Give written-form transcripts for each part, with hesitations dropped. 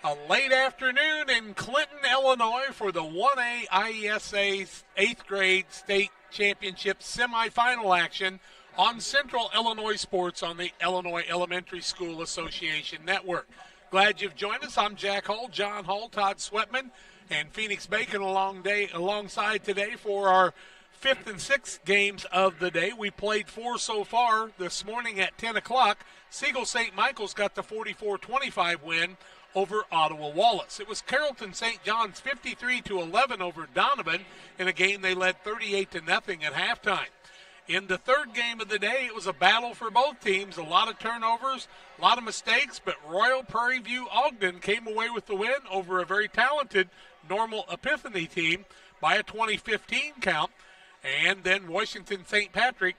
A late afternoon in Clinton, Illinois for the 1A IESA 8th grade state championship semifinal action on Central Illinois Sports on the Illinois Elementary School Association Network. Glad you've joined us. I'm Jack Hull, John Hull, Todd Sweatman, and Phoenix Bacon alongside today for our 5th and 6th games of the day. We played 4 so far this morning at 10 o'clock. Sigel St. Michael's got the 44-25 win over Ottawa Wallace. It was Carrollton St. John's 53-11 over Donovan in a game they led 38-0 at halftime. In the third game of the day, it was a battle for both teams. A lot of turnovers, a lot of mistakes, but Royal Prairie View Ogden came away with the win over a very talented Normal Epiphany team by a 20-15 count. And then Washington St. Patrick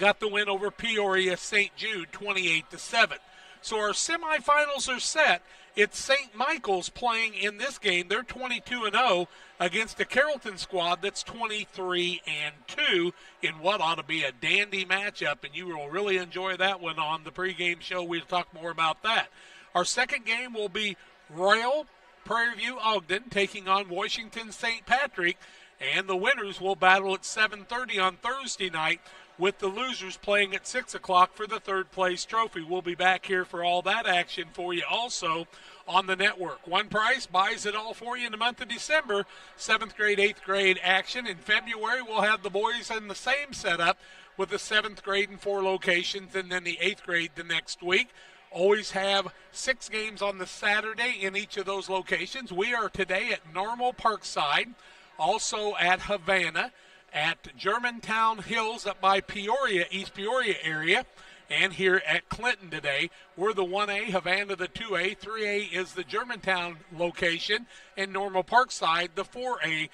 got the win over Peoria St. Jude 28-7. So our semifinals are set. It's St. Michael's playing in this game. They're 22-0 against a Carrollton squad that's 23-2 in what ought to be a dandy matchup, and you will really enjoy that one on the pregame show. We'll talk more about that. Our second game will be Royal Prairie View Ogden taking on Washington St. Patrick, and the winners will battle at 7:30 on Thursday night, with the losers playing at 6 o'clock for the third place trophy. We'll be back here for all that action for you also on the network. One price buys it all for you in the month of December. 7th grade, 8th grade action. In February, we'll have the boys in the same setup with the 7th grade in 4 locations, and then the 8th grade the next week. Always have 6 games on the Saturday in each of those locations. We are today at Normal Parkside, also at Havana, at Germantown Hills up by Peoria, East Peoria area, and here at Clinton today. We're the 1A, Havana the 2A, 3A is the Germantown location, and Normal Parkside the 4A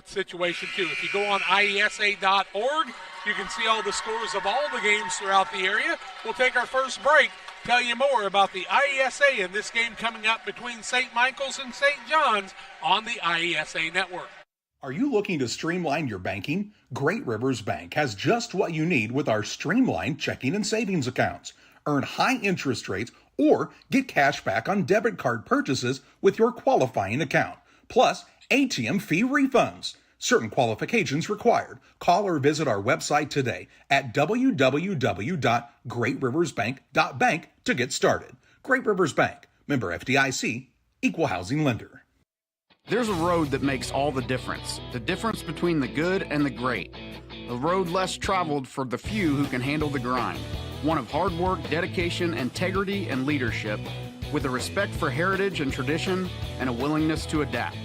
situation too. If you go on IESA.org, you can see all the scores of all the games throughout the area. We'll take our first break, tell you more about the IESA and this game coming up between St. Michael's and St. John's on the IESA network. Are you looking to streamline your banking? Great Rivers Bank has just what you need with our streamlined checking and savings accounts. Earn high interest rates or get cash back on debit card purchases with your qualifying account. Plus, ATM fee refunds. Certain qualifications required. Call or visit our website today at www.greatriversbank.bank to get started. Great Rivers Bank. Member FDIC. Equal housing lender. There's a road that makes all the difference between the good and the great. A road less traveled for the few who can handle the grind. One of hard work, dedication, integrity, and leadership, with a respect for heritage and tradition and a willingness to adapt.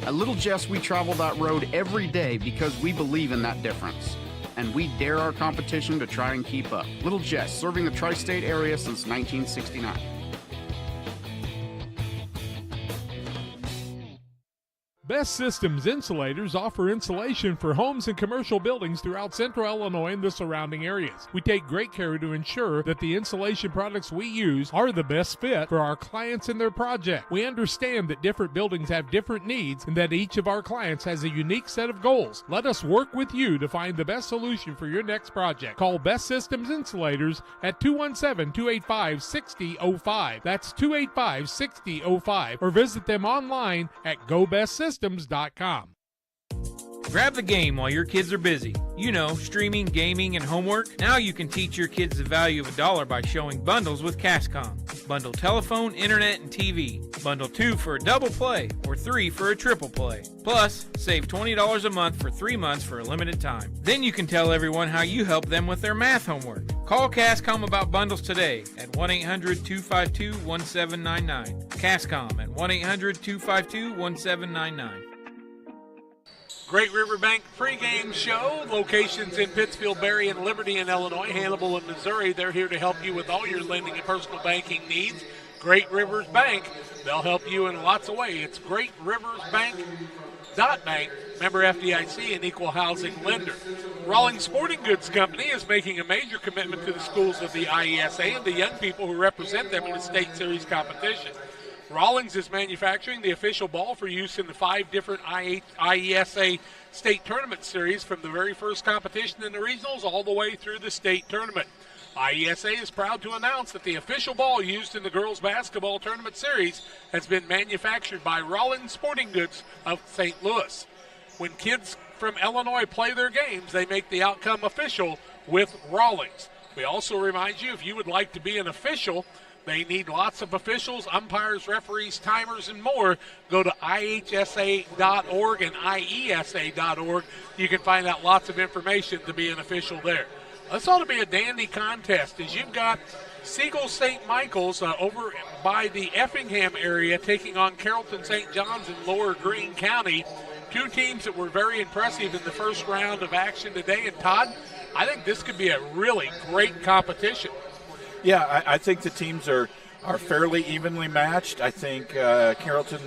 At Little Jess, we travel that road every day because we believe in that difference. And we dare our competition to try and keep up. Little Jess, serving the tri-state area since 1969. Best Systems Insulators offer insulation for homes and commercial buildings throughout central Illinois and the surrounding areas. We take great care to ensure that the insulation products we use are the best fit for our clients and their project. We understand that different buildings have different needs and that each of our clients has a unique set of goals. Let us work with you to find the best solution for your next project. Call Best Systems Insulators at 217-285-6005. That's 285-6005. Or visit them online at GoBestSystems.com. Grab the game while your kids are busy. You know, streaming, gaming, and homework. Now you can teach your kids the value of $1 by showing bundles with Cascom. Bundle telephone, internet, and TV. Bundle 2 for a double play or 3 for a triple play. Plus, save $20 a month for 3 months for a limited time. Then you can tell everyone how you help them with their math homework. Call Cascom about bundles today at 1-800-252-1799. Cascom at 1-800-252-1799. Great River Bank pregame show. Locations in Pittsfield, Berry, and Liberty in Illinois, Hannibal and Missouri. They're here to help you with all your lending and personal banking needs. Great Rivers Bank. They'll help you in lots of ways. It's greatriversbank.bank. Member FDIC and equal housing lender. Rawlings Sporting Goods Company is making a major commitment to the schools of the IESA and the young people who represent them in the state series competition. Rawlings is manufacturing the official ball for use in the 5 different IESA state tournament series, from the very first competition in the regionals all the way through the state tournament. IESA is proud to announce that the official ball used in the girls basketball tournament series has been manufactured by Rollins Sporting Goods of St. Louis. When kids from Illinois play their games, they make the outcome official with Rawlings. We also remind you, if you would like to be an official, they need lots of officials, umpires, referees, timers, and more. Go to IHSA.org and IESA.org. You can find out lots of information to be an official there. This ought to be a dandy contest, as you've got Sigel St. Michael's over by the Effingham area taking on Carrollton St. John's in Lower Greene County. Two teams that were very impressive in the first round of action today. And Todd, I think this could be a really great competition. Yeah, I think the teams are fairly evenly matched. I think Carrollton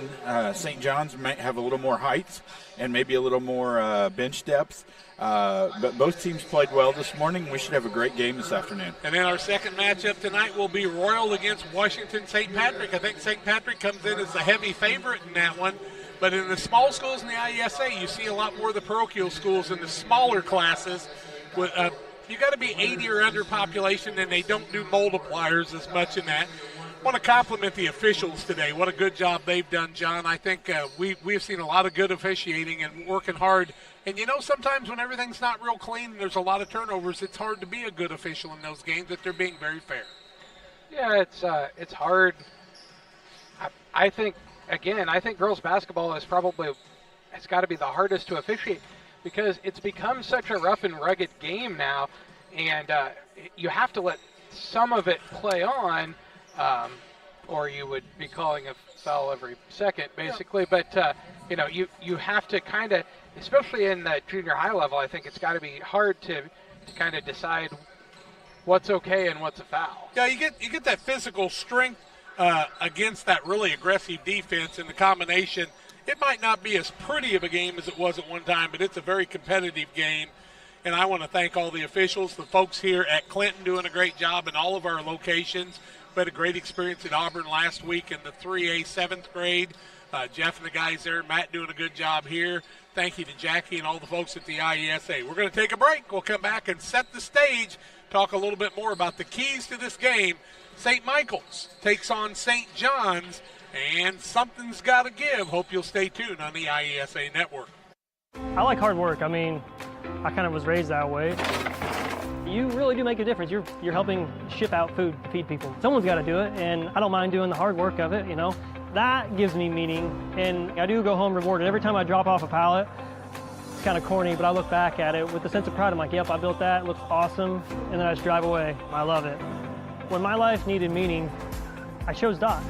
St. John's might have a little more height and maybe a little more bench depth. But both teams played well this morning. We should have a great game this afternoon. And then our second matchup tonight will be Royal against Washington St. Patrick. I think St. Patrick comes in as the heavy favorite in that one. But in the small schools in the IESA, you see a lot more of the parochial schools in the smaller classes. With you got to be 80 or under population, and they don't do multipliers as much in that. I want to compliment the officials today. What a good job they've done, John. I think we've seen a lot of good officiating and working hard. And, you know, sometimes when everything's not real clean and there's a lot of turnovers, it's hard to be a good official in those games, that they're being very fair. Yeah, it's hard. I think girls basketball is probably – it's got to be the hardest to officiate because it's become such a rough and rugged game now, and you have to let some of it play on, or you would be calling a foul every second, basically. Yeah. But, you have to kind of – especially in the junior high level, I think it's got to be hard to kind of decide what's okay and what's a foul. Yeah, you get that physical strength against that really aggressive defense, and the combination. It might not be as pretty of a game as it was at one time, but it's a very competitive game. And I want to thank all the officials, the folks here at Clinton doing a great job in all of our locations. We had a great experience at Auburn last week in the 3A 7th grade. Jeff and the guys there, Matt doing a good job here. Thank you to Jackie and all the folks at the IESA. We're going to take a break. We'll come back and set the stage, talk a little bit more about the keys to this game. St. Michael's takes on St. John's, and something's got to give. Hope you'll stay tuned on the IESA network. I like hard work. I mean, I kind of was raised that way. You really do make a difference. You're helping ship out food to feed people. Someone's got to do it, and I don't mind doing the hard work of it, you know. That gives me meaning, and I do go home rewarded. Every time I drop off a pallet, it's kind of corny, but I look back at it with a sense of pride. I'm like, yep, I built that, it looks awesome, and then I just drive away. I love it. When my life needed meaning, I chose Doc.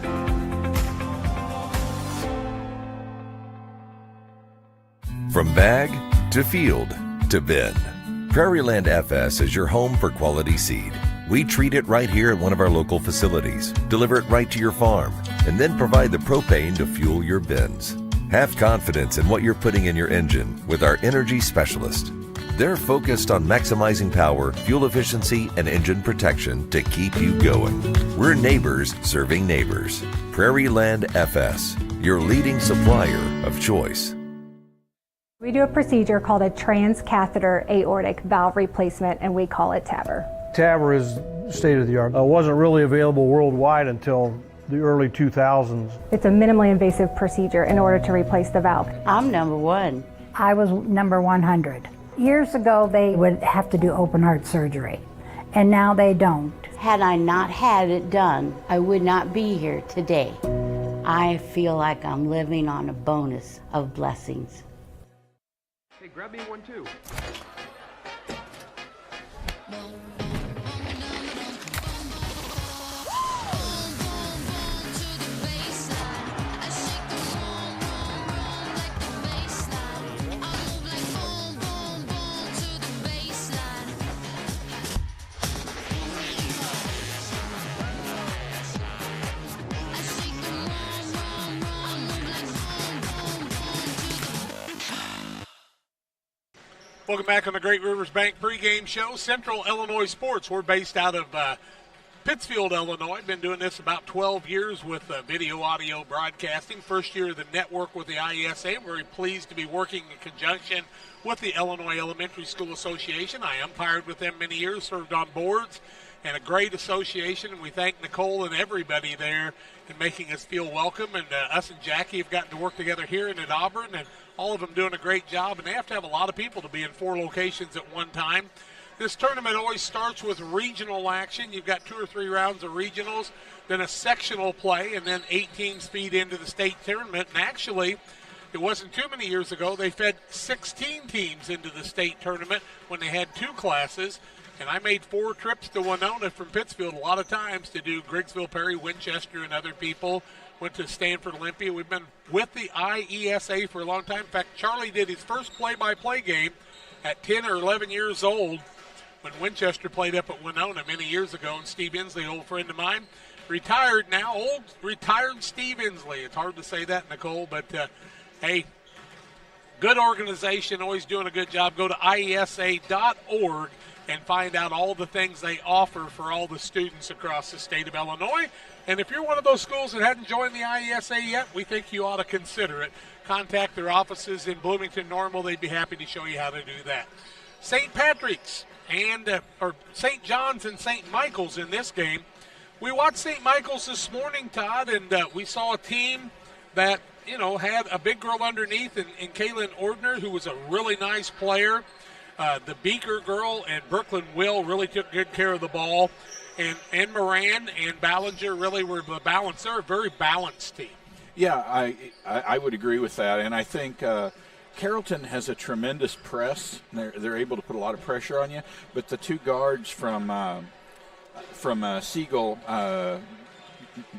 From bag to field to bin, Prairieland FS is your home for quality seed. We treat it right here at one of our local facilities, deliver it right to your farm, and then provide the propane to fuel your bins. Have confidence in what you're putting in your engine with our energy specialist. They're focused on maximizing power, fuel efficiency, and engine protection to keep you going. We're neighbors serving neighbors. Prairieland FS, your leading supplier of choice. We do a procedure called a transcatheter aortic valve replacement, and we call it TAVR. TAVR is state of the art. It wasn't really available worldwide until the early 2000s. It's a minimally invasive procedure in order to replace the valve. I'm number 1. I was number 100. Years ago, they would have to do open heart surgery, and now they don't. Had I not had it done, I would not be here today. I feel like I'm living on a bonus of blessings. Hey, grab me one too. Welcome back on the Great Rivers Bank pregame show. Central Illinois Sports. We're based out of Pittsfield, Illinois. Been doing this about 12 years with video, audio, broadcasting. First year of the network with the IESA. Very pleased to be working in conjunction with the Illinois Elementary School Association. I umpired with them many years, served on boards, and a great association, and we thank Nicole and everybody there in making us feel welcome. And us and Jackie have gotten to work together here and at Auburn, and all of them doing a great job. And they have to have a lot of people to be in 4 locations at one time. This tournament always starts with regional action. You've got 2 or 3 rounds of regionals, then a sectional play, and then 8 teams feed into the state tournament. And actually, it wasn't too many years ago, they fed 16 teams into the state tournament when they had 2 classes. And I made 4 trips to Winona from Pittsfield a lot of times to do Griggsville, Perry, Winchester, and other people. Went to Stanford Olympia. We've been with the IESA for a long time. In fact, Charlie did his first play-by-play game at 10 or 11 years old when Winchester played up at Winona many years ago. And Steve Inslee, an old friend of mine, retired now. Old retired Steve Inslee. It's hard to say that, Nicole, but hey, good organization, always doing a good job. Go to IESA.org and find out all the things they offer for all the students across the state of Illinois. And if you're one of those schools that hadn't joined the IESA yet, we think you ought to consider it. Contact their offices in Bloomington Normal. They'd be happy to show you how to do that. St. Patrick's and or St. John's and St. Michael's in this game. We watched St. Michael's this morning, Todd, and we saw a team that, you know, had a big girl underneath in Kaylin Ordner, who was a really nice player. The Beaker girl and Brooklyn Will really took good care of the ball. And Moran and Ballinger really were the balance. They're a very balanced team. Yeah, I would agree with that. And I think Carrollton has a tremendous press. They're able to put a lot of pressure on you. But the 2 guards from Sigel,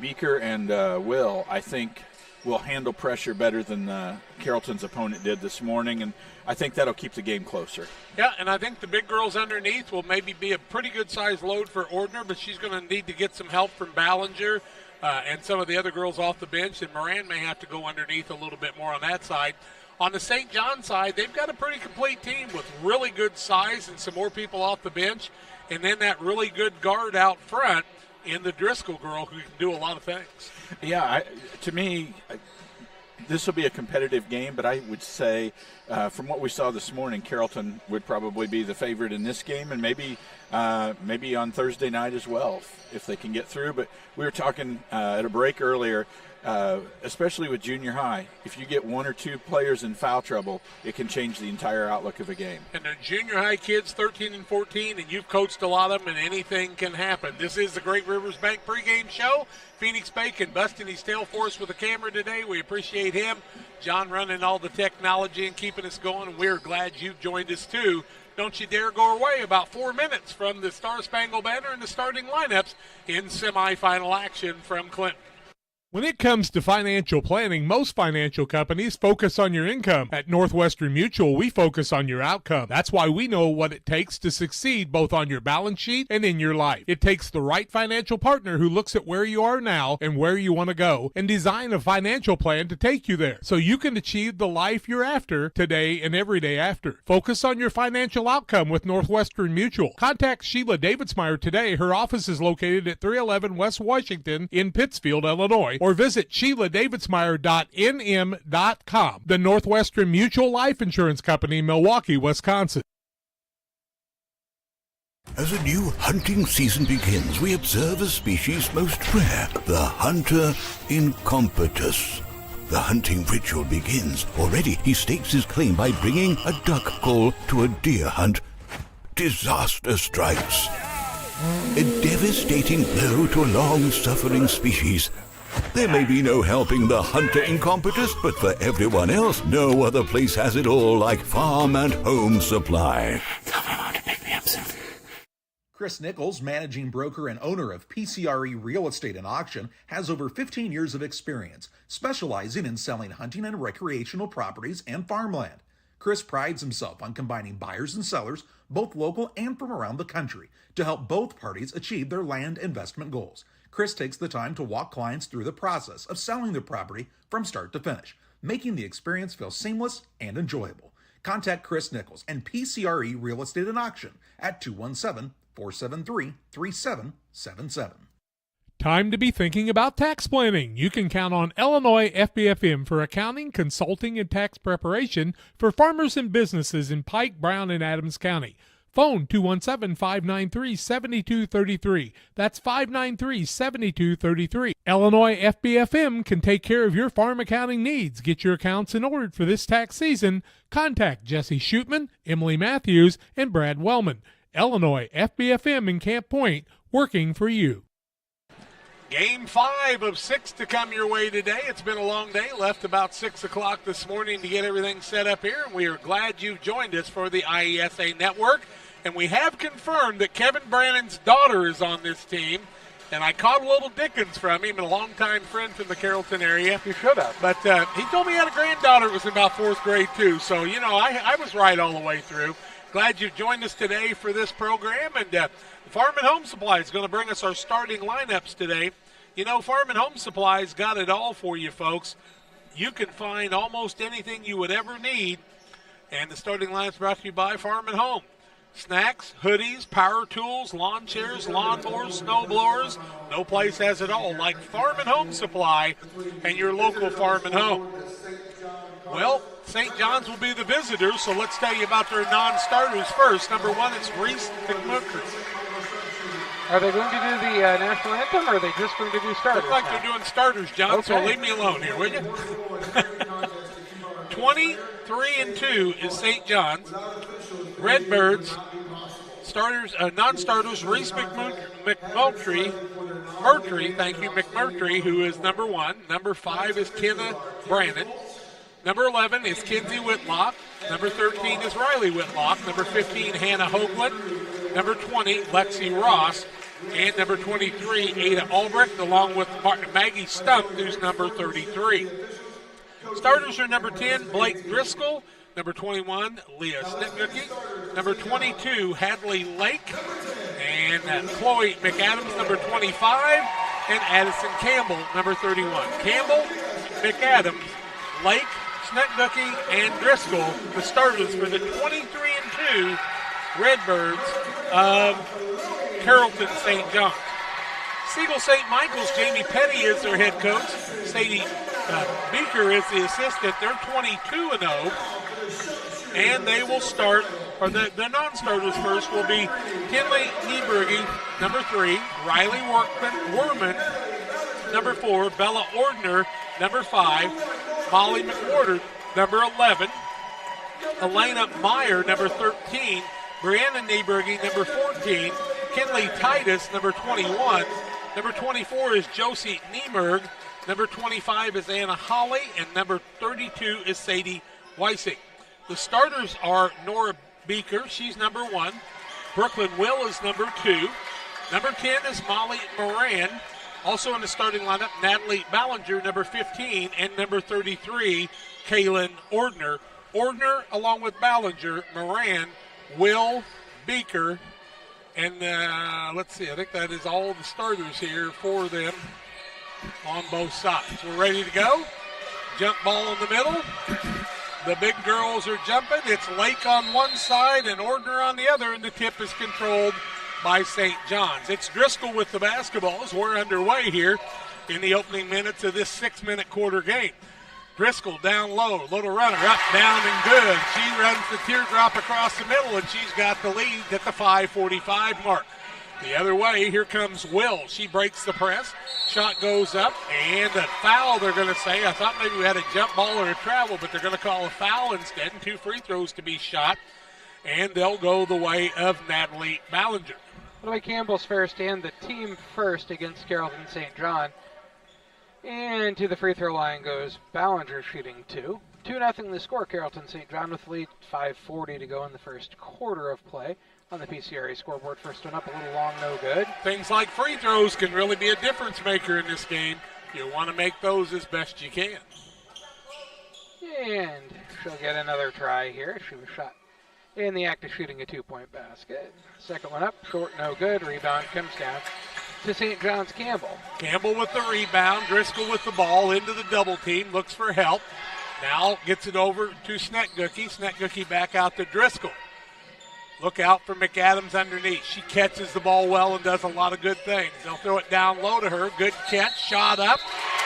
Beaker and Will, I think will handle pressure better than Carrollton's opponent did this morning, and I think that'll keep the game closer. Yeah, and I think the big girls underneath will maybe be a pretty good-sized load for Ordner, but she's going to need to get some help from Ballinger and some of the other girls off the bench, and Moran may have to go underneath a little bit more on that side. On the St. John side, they've got a pretty complete team with really good size and some more people off the bench, and then that really good guard out front in the Driscoll girl who can do a lot of things. Yeah, to me, this will be a competitive game, but I would say from what we saw this morning, Carrollton would probably be the favorite in this game, and maybe on Thursday night as well if they can get through. But we were talking at a break earlier, especially with junior high, if you get 1 or 2 players in foul trouble, it can change the entire outlook of a game. And they're junior high kids, 13 and 14, and you've coached a lot of them, and anything can happen. This is the Great Rivers Bank pregame show. Phoenix Bacon busting his tail for us with a camera today. We appreciate him. John running all the technology and keeping us going, and we're glad you've joined us too. Don't you dare go away. About 4 minutes from the Star Spangled Banner and the starting lineups in semifinal action from Clinton. When it comes to financial planning, most financial companies focus on your income. At Northwestern Mutual, we focus on your outcome. That's why we know what it takes to succeed both on your balance sheet and in your life. It takes the right financial partner who looks at where you are now and where you want to go and design a financial plan to take you there so you can achieve the life you're after today and every day after. Focus on your financial outcome with Northwestern Mutual. Contact Sheila Davidsmeyer today. Her office is located at 311 West Washington in Pittsfield, Illinois, or visit SheilaDavidsmeyer.nm.com. The Northwestern Mutual Life Insurance Company, Milwaukee, Wisconsin. As a new hunting season begins, we observe a species most rare, the hunter incompetus. The hunting ritual begins. Already he stakes his claim by bringing a duck call to a deer hunt. Disaster strikes. A devastating blow to a long-suffering species. There may be no helping the hunter incompetus, but for everyone else, no other place has it all like Farm and Home Supply. Tell my mom to pick me up soon. Chris Nichols, managing broker and owner of PCRE Real Estate and Auction, has over 15 years of experience, specializing in selling hunting and recreational properties and farmland. Chris prides himself on combining buyers and sellers, both local and from around the country, to help both parties achieve their land investment goals. Chris takes the time to walk clients through the process of selling their property from start to finish, making the experience feel seamless and enjoyable. Contact Chris Nichols and PCRE Real Estate and Auction at 217-473-3777. Time to be thinking about tax planning. You can count on Illinois FBFM for accounting, consulting, and tax preparation for farmers and businesses in Pike, Brown, and Adams County. Phone 217-593-7233. That's 593-7233. Illinois FBFM can take care of your farm accounting needs. Get your accounts in order for this tax season. Contact Jesse Shootman, Emily Matthews, and Brad Wellman. Illinois FBFM in Camp Point, working for you. Game 5 of 6 to come your way today. It's been a long day. Left about 6 o'clock this morning to get everything set up here. We are glad you've joined us for the IESA Network. And we have confirmed that Kevin Brannon's daughter is on this team. And I caught a little Dickens from him, a longtime friend from the Carrollton area. You should have. But he told me he had a granddaughter that was in about 4th grade, too. So, you know, I was right all the way through. Glad you've joined us today for this program. And Farm and Home Supply is going to bring us our starting lineups today. You know, Farm and Home Supply's got it all for you, folks. You can find almost anything you would ever need. And the starting lineup's brought to you by Farm and Home. Snacks, hoodies, power tools, lawn chairs, lawnmowers, snow blowers. No place has it all like Farm and Home Supply and your local Farm and Home. Well, St. John's will be the visitors, so let's tell you about their non-starters first. Number 1, it's Reese McMurtry. Are they going to do the national anthem, or are they just going to do starters? Looks like they're doing starters, John, so leave me alone here, will you? 23-2 is St. John's. Redbirds, starters, non-starters, Reese McMurtry, who is number 1. Number 5 is Kenna Brandon. Number 11 is Kinsey Whitlock. Number 13 is Riley Whitlock. Number 15, Hannah Hoagland. Number 20, Lexi Ross. And number 23, Ada Albrecht, along with Maggie Stump, who's number 33. Starters are number 10, Blake Driscoll. Number 21, Leah Snitgookie. Number 22, Hadley Lake. And Chloe McAdams, number 25. And Addison Campbell, number 31. Campbell, McAdams, Lake, Snitgookie, and Driscoll, the starters for the 23-2 Redbirds of Carrollton St. John's. Sigel St. Michael's, Jamie Petty is their head coach. Sadie Beaker is the assistant. They're 22-0. And they will start, or the non-starters first will be Kinley Nieberge, number 3, Riley Worman, number 4, Bella Ordner, number 5, Molly McWhorter, number 11, Elena Meyer, number 13, Brianna Nieberge, number 14, Kinley Titus, number 21, number 24 is Josie Niemerg, number 25 is Anna Holly, and number 32 is Sadie Weissing. The starters are Nora Beaker, she's number 1. Brooklyn Will is number 2. Number 10 is Molly Moran. Also in the starting lineup, Natalie Ballinger, number 15, and number 33, Kaylin Ordner. Ordner, along with Ballinger, Moran, Will, Beaker, and let's see, I think that is all the starters here for them on both sides. We're ready to go. Jump ball in the middle. The big girls are jumping. It's Lake on one side and Ordner on the other, and the tip is controlled by St. John's. It's Driscoll with the basketball as we're underway here in the opening minutes of this 6-minute quarter game. Driscoll down low, little runner, up, down, and good. She runs the teardrop across the middle, and she's got the lead at the 5:45 mark. The other way, here comes Will. She breaks the press. Shot goes up, and a foul, they're going to say. I thought maybe we had a jump ball or a travel, but they're going to call a foul instead, and 2 free throws to be shot. And they'll go the way of Natalie Ballinger. Chloe Campbell's fair stand, the team first against Carrollton St. John. And to the free throw line goes Ballinger, shooting 2. 2-0 the score. Carrollton St. John with the lead. 5:40 to go in the first quarter of play. On the PCRA scoreboard, first one up, a little long, no good. Things like free throws can really be a difference maker in this game. You want to make those as best you can. And she'll get another try here. She was shot in the act of shooting a 2-point basket. Second one up, short, no good. Rebound comes down to St. John's Campbell. Campbell with the rebound. Driscoll with the ball into the double team. Looks for help. Now gets it over to Snetgookie. Snetgookie back out to Driscoll. Look out for McAdams underneath. She catches the ball well and does a lot of good things. They'll throw it down low to her. Good catch. Shot up.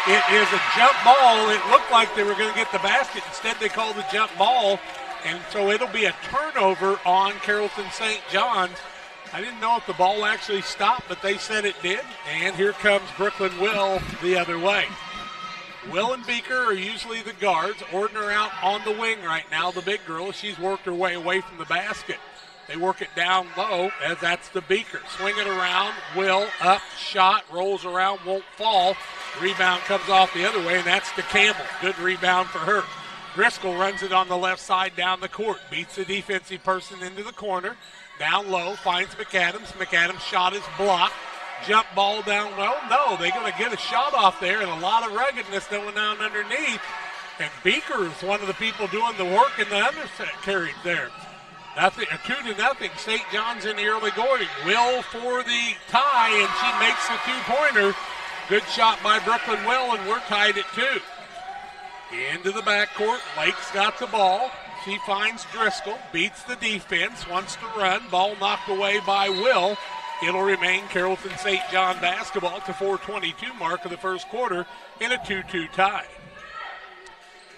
It is a jump ball. It looked like they were going to get the basket. Instead, they called the jump ball. And so it'll be a turnover on Carrollton St. John's. I didn't know if the ball actually stopped, but they said it did. And here comes Brooklyn Will the other way. Will and Beaker are usually the guards. Ordner out on the wing right now, the big girl. She's worked her way away from the basket. They work it down low as that's the Beaker. Swing it around. Will up, shot, rolls around, won't fall. Rebound comes off the other way, and that's to Campbell. Good rebound for her. Driscoll runs it on the left side down the court. Beats the defensive person into the corner. Down low, finds McAdams. McAdams' shot is blocked. Jump ball down low. No, they're going to get a shot off there, and a lot of ruggedness going down underneath. And Beaker is one of the people doing the work in the undercarriage there. 2-0. St. John's in the early going. Will for the tie, and she makes the two-pointer. Good shot by Brooklyn Will, and we're tied at 2. Into the backcourt. Lake's got the ball. She finds Driscoll, beats the defense, wants to run. Ball knocked away by Will. It'll remain Carrollton St. John basketball at the 4:22 mark of the first quarter in a 2-2 tie.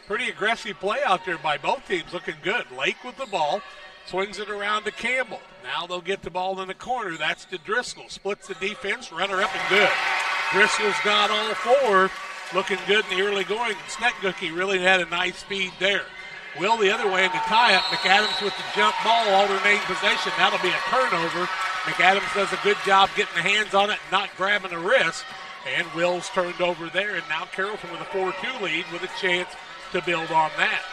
Pretty aggressive play out there by both teams, looking good. Lake with the ball, swings it around to Campbell. Now they'll get the ball in the corner. That's to Driscoll. Splits the defense, runner up and good. Driscoll's got all 4, looking good in the early going. Snetgookie really had a nice speed there. Will the other way in the tie-up. McAdams with the jump ball, alternating possession. That'll be a turnover. McAdams does a good job getting the hands on it, not grabbing the wrist. And Will's turned over there, and now Carrollton with a 4-2 lead with a chance to build on that.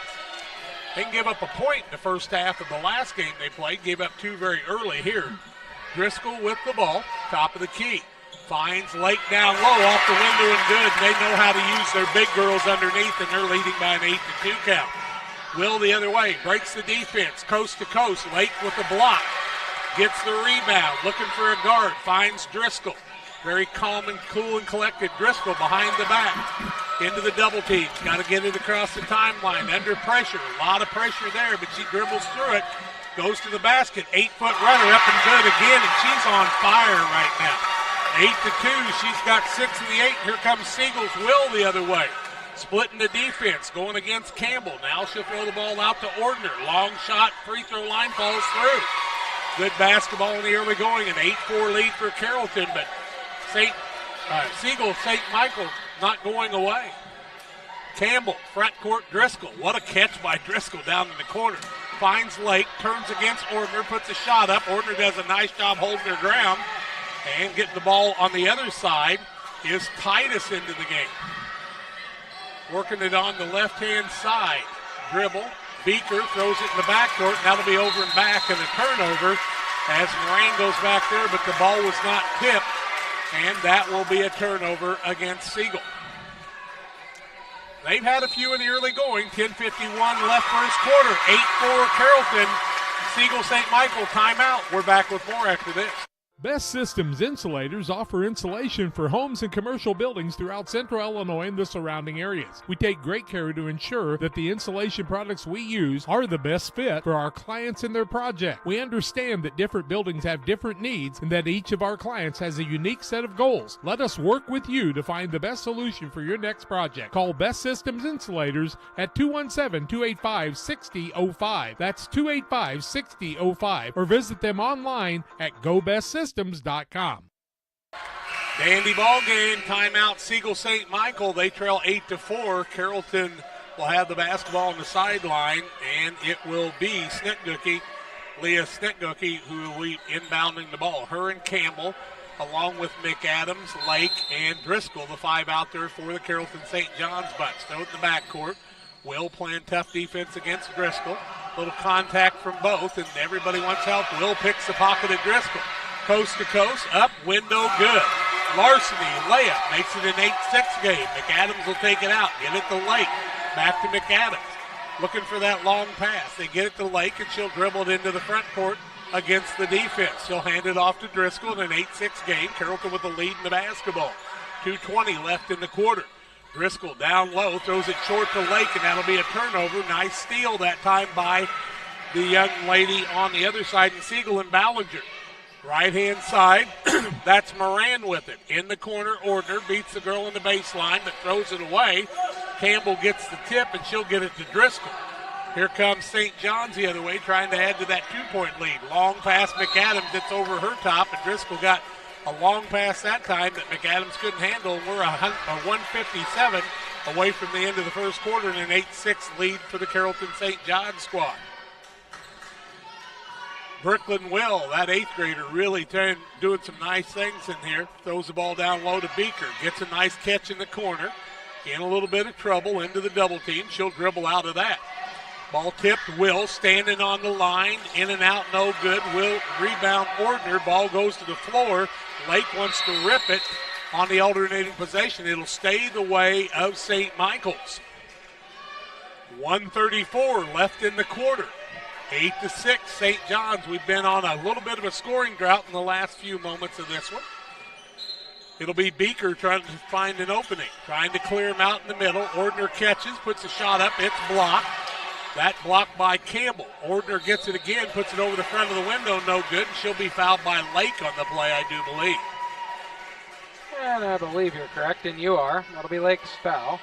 They can give up a point in the first half of the last game they played. Gave up 2 very early here. Driscoll with the ball, top of the key. Finds Lake down low, off the window and good. They know how to use their big girls underneath, and they're leading by an 8-2 count. Will the other way, breaks the defense, coast to coast. Lake with the block, gets the rebound, looking for a guard, finds Driscoll. Very calm and cool and collected. Driscoll behind the back, into the double team. Got to get it across the timeline, under pressure. A lot of pressure there, but she dribbles through it, goes to the basket. 8-foot runner, up and good again, and she's on fire right now. 8-2, she's got 6 of the 8. Here comes Siegel's Will the other way. Splitting the defense, going against Campbell. Now she'll throw the ball out to Ordner. Long shot, free throw line falls through. Good basketball in the early going, an 8-4 lead for Carrollton, but Sigel, St. Michael not going away. Campbell, front court, Driscoll. What a catch by Driscoll down in the corner. Finds Lake, turns against Ordner, puts a shot up. Ordner does a nice job holding her ground. And getting the ball on the other side is Titus into the game. Working it on the left-hand side. Dribble. Beaker throws it in the backcourt. That'll be over and back and a turnover as Moran goes back there, but the ball was not tipped, and that will be a turnover against Sigel. They've had a few in the early going. 10:51 left first quarter. 8-4 Carrollton. Sigel St. Michael timeout. We're back with more after this. Best Systems Insulators offer insulation for homes and commercial buildings throughout central Illinois and the surrounding areas. We take great care to ensure that the insulation products we use are the best fit for our clients and their project. We understand that different buildings have different needs and that each of our clients has a unique set of goals. Let us work with you to find the best solution for your next project. Call Best Systems Insulators at 217-285-6005. That's 285-6005, or visit them online at GoBestSystems.com. Dandy ball game. Timeout Sigel St. Michael. They trail 8-4. Carrollton will have the basketball on the sideline, and it will be Snetgookie, Leah Snetgookie, who will be inbounding the ball. Her and Campbell, along with McAdams, Lake, and Driscoll, the 5 out there for the Carrollton St. John's Bucks. Throw it in the backcourt. Will playing tough defense against Driscoll. Little contact from both, and everybody wants help. Will picks the pocket at Driscoll. Coast to coast, up, window, good. Larceny, layup, makes it an 8-6 game. McAdams will take it out, get it to Lake. Back to McAdams, looking for that long pass. They get it to Lake, and she'll dribble it into the front court against the defense. She'll hand it off to Driscoll in an 8-6 game. Carrollton with the lead in the basketball. 2:20 left in the quarter. Driscoll down low, throws it short to Lake, and that'll be a turnover. Nice steal that time by the young lady on the other side in Sigel and Ballinger. Right-hand side, that's Moran with it. In the corner, Ordner beats the girl in the baseline, but throws it away. Campbell gets the tip, and she'll get it to Driscoll. Here comes St. John's the other way, trying to add to that 2-point lead. Long pass, McAdams, it's over her top, and Driscoll got a long pass that time that McAdams couldn't handle. We're a 157 away from the end of the first quarter and an 8-6 lead for the Carrollton St. John's squad. Brooklyn Will, that 8th grader, really doing some nice things in here. Throws the ball down low to Beaker. Gets a nice catch in the corner. In a little bit of trouble into the double team. She'll dribble out of that. Ball tipped, Will standing on the line. In and out, no good. Will rebound Ordner. Ball goes to the floor. Lake wants to rip it on the alternating possession. It'll stay the way of St. Michael's. 1:34 left in the quarter. 8-6, St. John's. We've been on a little bit of a scoring drought in the last few moments of this one. It'll be Beaker trying to find an opening, trying to clear him out in the middle. Ordner catches, puts a shot up. It's blocked. That blocked by Campbell. Ordner gets it again, puts it over the front of the window, no good. She'll be fouled by Lake on the play, I do believe. And I believe you're correct, and you are. That'll be Lake's foul.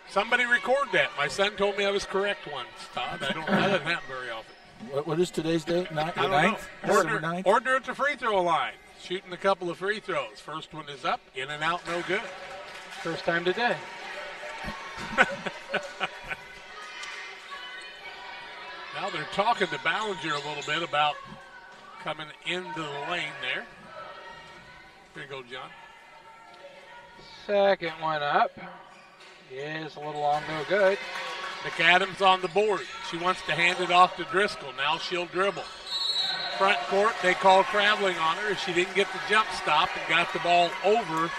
Somebody record that. My son told me I was correct once, Todd. That doesn't happen very often. What is today's date? I don't know. Ordner at the free throw line. Shooting a couple of free throws. First one is up, in and out, no good. First time today. Now they're talking to Ballinger a little bit about coming into the lane there. Here you go, John. Second one up. Is a little long, no good. McAdams on the board. She wants to hand it off to Driscoll. Now she'll dribble. Front court, they call traveling on her. She didn't get the jump stop and got the ball over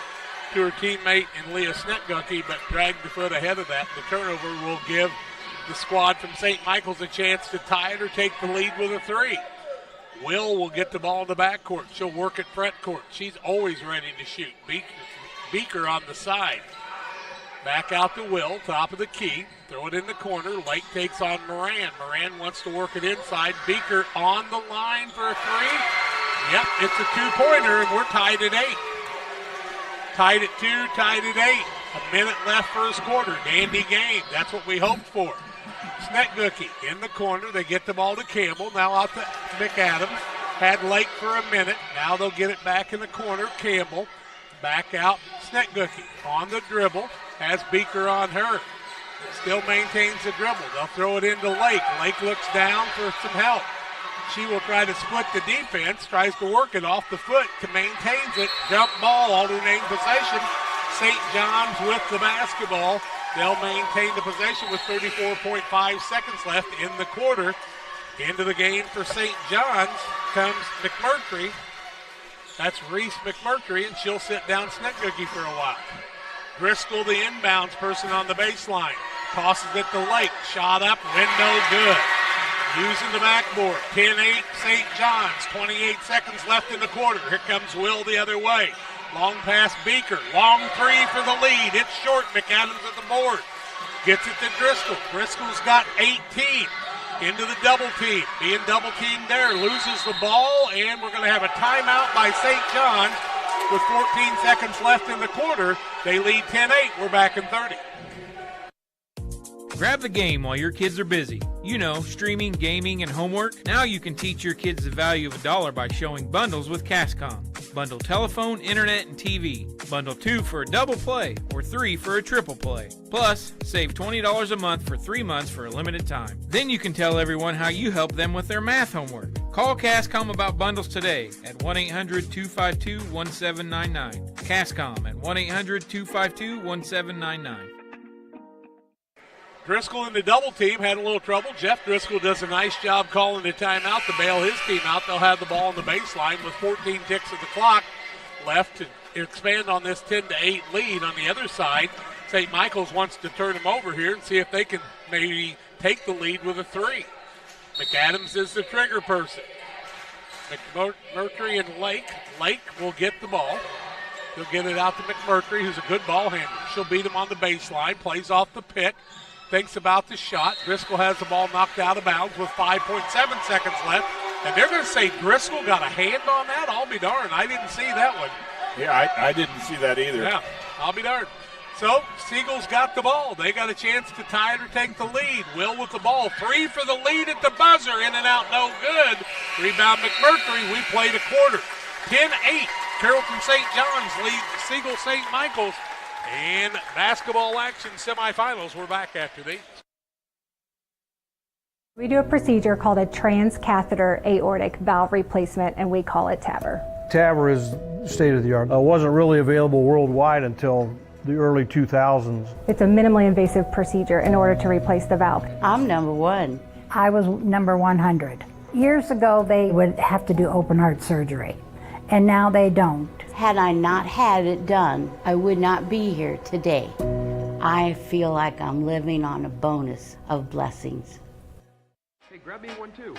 to her teammate in Leah Snetgucke, but dragged the foot ahead of that. The turnover will give the squad from St. Michael's a chance to tie it or take the lead with a 3. Will get the ball in the backcourt. She'll work at front court. She's always ready to shoot. Beaker on the side. Back out to Will, top of the key. Throw it in the corner. Lake takes on Moran. Moran wants to work it inside. Beaker on the line for a 3. Yep, it's a 2-pointer, and we're tied at 8. Tied at 2, tied at 8. A minute left first quarter. Dandy game. That's what we hoped for. Snetgucke in the corner. They get the ball to Campbell. Now out to McAdams. Had Lake for a minute. Now they'll get it back in the corner. Campbell. Back out. Snetgucke on the dribble. Has Beaker on her. Still maintains the dribble. They'll throw it into Lake. Lake looks down for some help. She will try to split the defense. Tries to work it off the foot. Maintains it. Jump ball. Alternating possession. St. John's with the basketball. They'll maintain the possession with 34.5 seconds left in the quarter. Into the game for St. John's comes McMurtry. That's Reese McMurtry, and she'll sit down Snetgucke for a while. Driscoll, the inbounds person on the baseline. Tosses it to Lake. Shot up, window good. Using the backboard. 10-8 St. John's. 28 seconds left in the quarter. Here comes Will the other way. Long pass Beaker. Long 3 for the lead. It's short. McAdams at the board. Gets it to Driscoll. Driscoll's got 18. Into the double team. Being double teamed there. Loses the ball, and we're going to have a timeout by St. John's with 14 seconds left in the quarter. They lead 10-8. We're back in 30. Grab the game while your kids are busy. You know, streaming, gaming, and homework. Now you can teach your kids the value of $1 by showing bundles with Cascom. Bundle telephone, internet, and TV. Bundle 2 for a double play or 3 for a triple play. Plus, save $20 a month for 3 months for a limited time. Then you can tell everyone how you help them with their math homework. Call Cascom about bundles today at 1-800-252-1799. Cascom at 1-800-252-1799. Driscoll in the double team had a little trouble. Jeff Driscoll does a nice job calling the timeout to bail his team out. They'll have the ball on the baseline with 14 ticks of the clock left to expand on this 10-8 lead. On the other side, St. Michael's wants to turn them over here and see if they can maybe take the lead with a 3. McAdams is the trigger person. McMurtry and Lake. Lake will get the ball. He'll get it out to McMurtry, who's a good ball handler. She'll beat him on the baseline, plays off the pick. Thinks about the shot. Driscoll has the ball knocked out of bounds with 5.7 seconds left. And they're going to say Driscoll got a hand on that? I'll be darned. I didn't see that one. Yeah, I didn't see that either. Yeah, I'll be darned. So Siegel's got the ball. They got a chance to tie it or take the lead. Will with the ball. 3 for the lead at the buzzer. In and out, no good. Rebound McMurtry. We played a quarter. 10-8. Carrollton St. John's leads Siegel St. Michael's. And basketball action semifinals. We're back after these. We do a procedure called a transcatheter aortic valve replacement, and we call it TAVR. TAVR is state of the art. Wasn't really available worldwide until the early 2000s. It's a minimally invasive procedure in order to replace the valve. I'm number 1. I was number 100. Years ago, they would have to do open heart surgery, and now they don't. Had I not had it done, I would not be here today. I feel like I'm living on a bonus of blessings. Hey, grab me one too.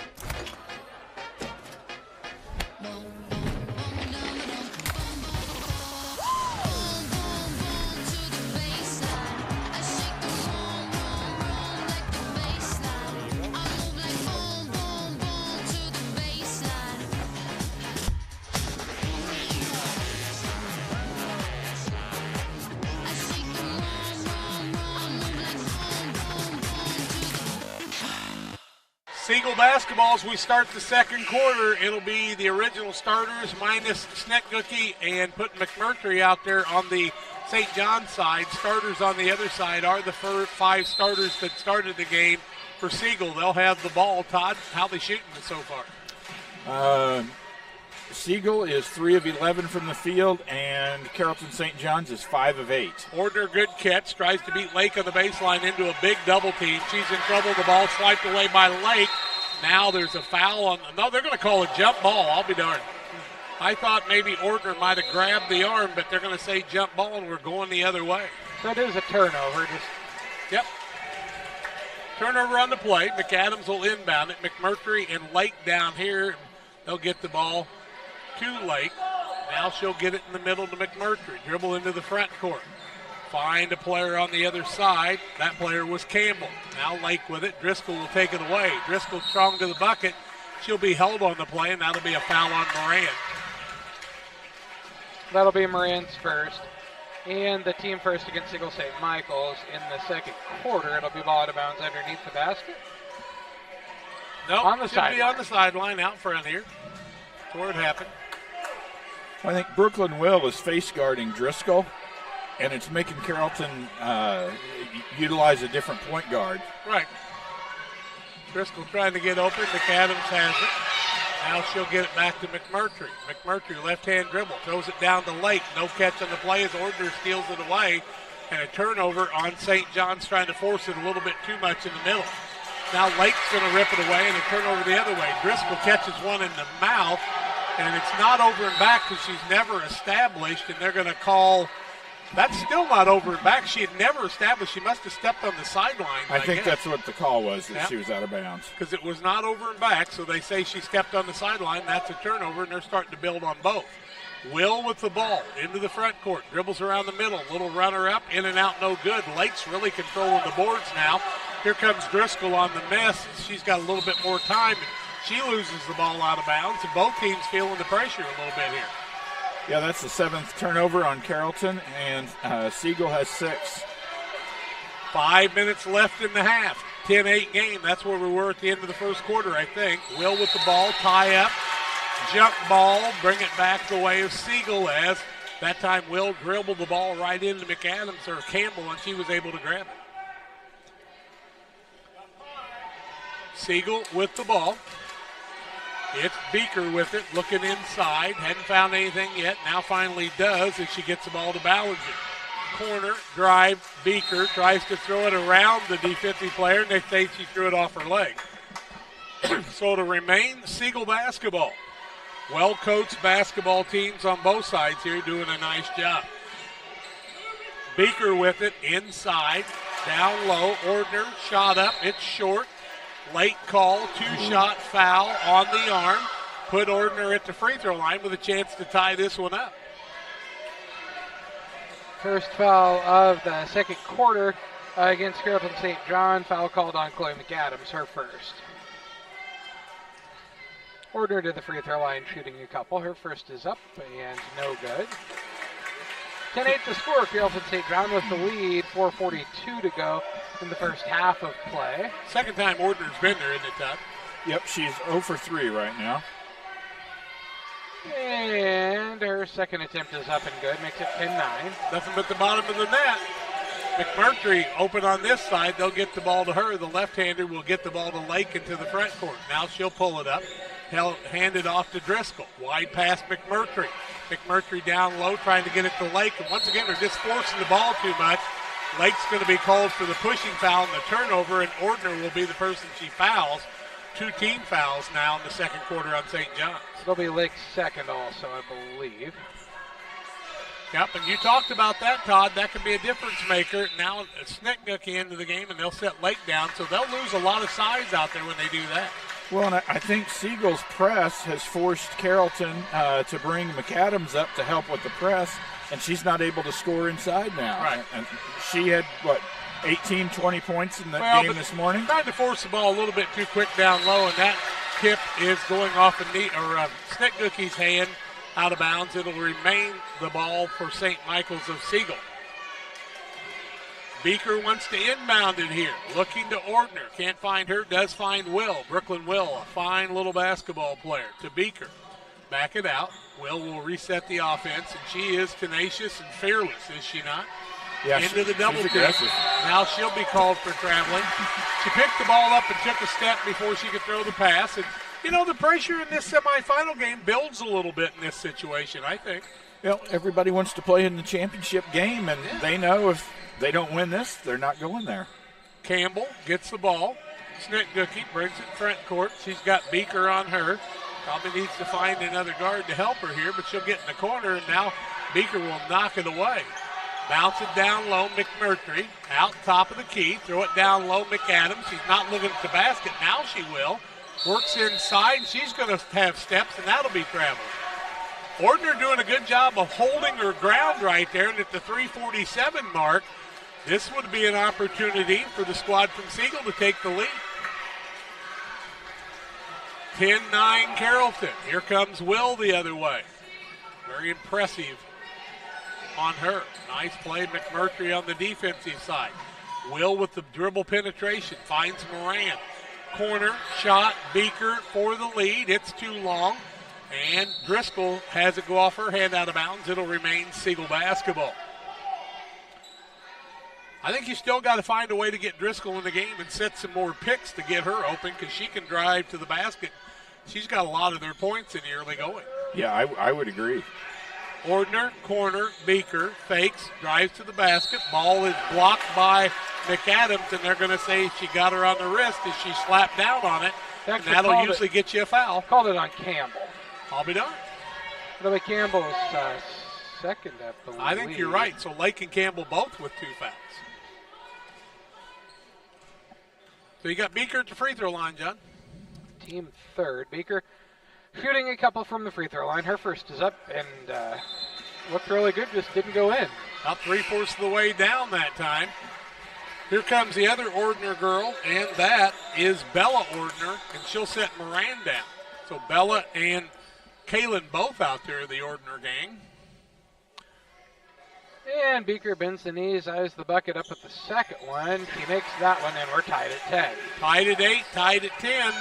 Siegel basketball as we start the second quarter. It'll be the original starters minus Snetgucki and putting McMurtry out there on the St. John side. Starters on the other side are the 5 starters that started the game for Siegel. They'll have the ball. Todd, how they shooting it so far? Siegel is 3 of 11 from the field, and Carrollton St. John's is 5 of 8. Ordner, good catch, tries to beat Lake on the baseline into a big double team. She's in trouble. The ball swiped away by Lake. Now there's a foul on. No, they're going to call a jump ball. I'll be darned. I thought maybe Ordner might have grabbed the arm, but they're going to say jump ball, and we're going the other way. That is a turnover. Yep. Turnover on the play. McAdams will inbound it. McMurtry and Lake down here. They'll get the ball to Lake. Now she'll get it in the middle to McMurtry. Dribble into the front court. Find a player on the other side. That player was Campbell. Now Lake with it. Driscoll will take it away. Driscoll strong to the bucket. She'll be held on the play, and that'll be a foul on Moran. That'll be Moran's first. And the team first against Siegel St. Michael's in the second quarter. It'll be ball out of bounds underneath the basket. No, on the should sideline. be on the sideline out front here. That's where it happened. I think Brooklyn Will is face guarding Driscoll, and it's making Carrollton utilize a different point guard. Right. Driscoll trying to get open. McAdams has it. Now she'll get it back to McMurtry. McMurtry, left-hand dribble, throws it down to Lake. No catch on the play as Ordner steals it away. And a turnover on St. John's trying to force it a little bit too much in the middle. Now Lake's going to rip it away and a turnover the other way. Driscoll catches one in the mouth, and it's not over and back because she's never established, and they're going to call. That's still not over and back. She had never established. She must have stepped on the sideline. I think that's what the call was, that she was out of bounds. Because it was not over and back, so they say she stepped on the sideline. That's a turnover, and they're starting to build on both. Will with the ball into the front court. Dribbles around the middle. Little runner up. In and out, no good. Lake's really controlling the boards now. Here comes Driscoll on the miss. She's got a little bit more time. She loses the ball out of bounds, and both teams feeling the pressure a little bit here. Yeah, that's the 7th turnover on Carrollton, and Sigel has 6. 5 minutes left in the half. 10-8 game. That's where we were at the end of the first quarter, I think. Will with the ball, tie up, jump ball, bring it back the way of Sigel as that time Will dribbled the ball right into McAdams or Campbell, and she was able to grab it. Sigel with the ball. It's Beaker with it, looking inside. Hadn't found anything yet. Now finally does as she gets the ball to Ballinger. Corner, drive, Beaker tries to throw it around the D50 player. Next day she threw it off her leg. So to remain Sigel basketball. Well-coached basketball teams on both sides here doing a nice job. Beaker with it inside, down low. Ordner shot up, it's short. Late call, 2-shot foul on the arm. Put Ordner at the free throw line with a chance to tie this one up. First foul of the second quarter against Carrollton St. John. Foul called on Chloe McAdams, her first. Ordner to the free throw line, shooting a couple. Her first is up and no good. 10-8 the score. Carrollton St. John with the lead. 4:42 to go in the first half of play. Second time Ordner's been there, isn't it, Todd? Yep, she's 0 for 3 right now. And her second attempt is up and good. Makes it 10-9. Nothing but the bottom of the net. McMurtry open on this side. They'll get the ball to her. The left-hander will get the ball to Lake into the front court. Now she'll pull it up. Hand it off to Driscoll. Wide pass McMurtry. McMurtry down low trying to get it to Lake. And once again, they're just forcing the ball too much. Lake's going to be called for the pushing foul and the turnover, and Ordner will be the person she fouls. 2 team fouls now in the second quarter on St. John's. It'll be Lake's second also, I believe. Yep, and you talked about that, Todd. That could be a difference maker. Now Snicknucky into the game, and they'll set Lake down, so they'll lose a lot of size out there when they do that. Well, and I think Siegel's press has forced Carrollton to bring McAdams up to help with the press, and she's not able to score inside now. Right. And she had, 18, 20 points in the game this morning? Tried to force the ball a little bit too quick down low, and that tip is going off Snicknucky's hand out of bounds. It'll remain the ball for St. Michael's of Sigel. Beaker wants to inbound it here. Looking to Ordner. Can't find her. Does find Will. Brooklyn Will, a fine little basketball player. To Beaker. Back it out. Will reset the offense, and she is tenacious and fearless, is she not? Yeah, into the double team. Aggressive. Now she'll be called for traveling. She picked the ball up and took a step before she could throw the pass. And, the pressure in this semifinal game builds a little bit in this situation, I think. Everybody wants to play in the championship game, and they know if they don't win this, they're not going there. Campbell gets the ball. Snicknucky brings it front court. She's got Beaker on her. Probably needs to find another guard to help her here, but she'll get in the corner, and now Beaker will knock it away. Bounce it down low, McMurtry. Out top of the key. Throw it down low, McAdams. She's not looking at the basket. Now she will. Works inside, and she's going to have steps, and that'll be travel. Ordner doing a good job of holding her ground right there, and at the 3:47 mark, this would be an opportunity for the squad from Sigel to take the lead. 10-9 Carrollton. Here comes Will the other way. Very impressive on her. Nice play, McMurtry on the defensive side. Will with the dribble penetration. Finds Moran. Corner, shot, Beaker for the lead. It's too long. And Driscoll has it go off her hand out of bounds. It'll remain Sigel basketball. I think you still got to find a way to get Driscoll in the game and set some more picks to get her open because she can drive to the basket. She's got a lot of their points in the early going. Yeah, I would agree. Ordner, corner, Beaker, fakes, drives to the basket. Ball is blocked by McAdams, and they're going to say she got her on the wrist as she slapped down on it. And that'll usually get you a foul. Called it on Campbell. I'll be done. It'll be Campbell's second, I believe. I think you're right. So Lake and Campbell both with 2 fouls. So you got Beaker at the free throw line, John. Team third. Beaker shooting a couple from the free throw line. Her first is up and looked really good, just didn't go in. About 3/4 of the way down that time. Here comes the other Ordner girl, and that is Bella Ordner, and she'll set Moran down. So Bella and Kaylin both out there, the Ordner gang. And Beaker bends the knees, eyes the bucket up at the second one. She makes that one, and we're tied at 10. Tied at 8, tied at 10.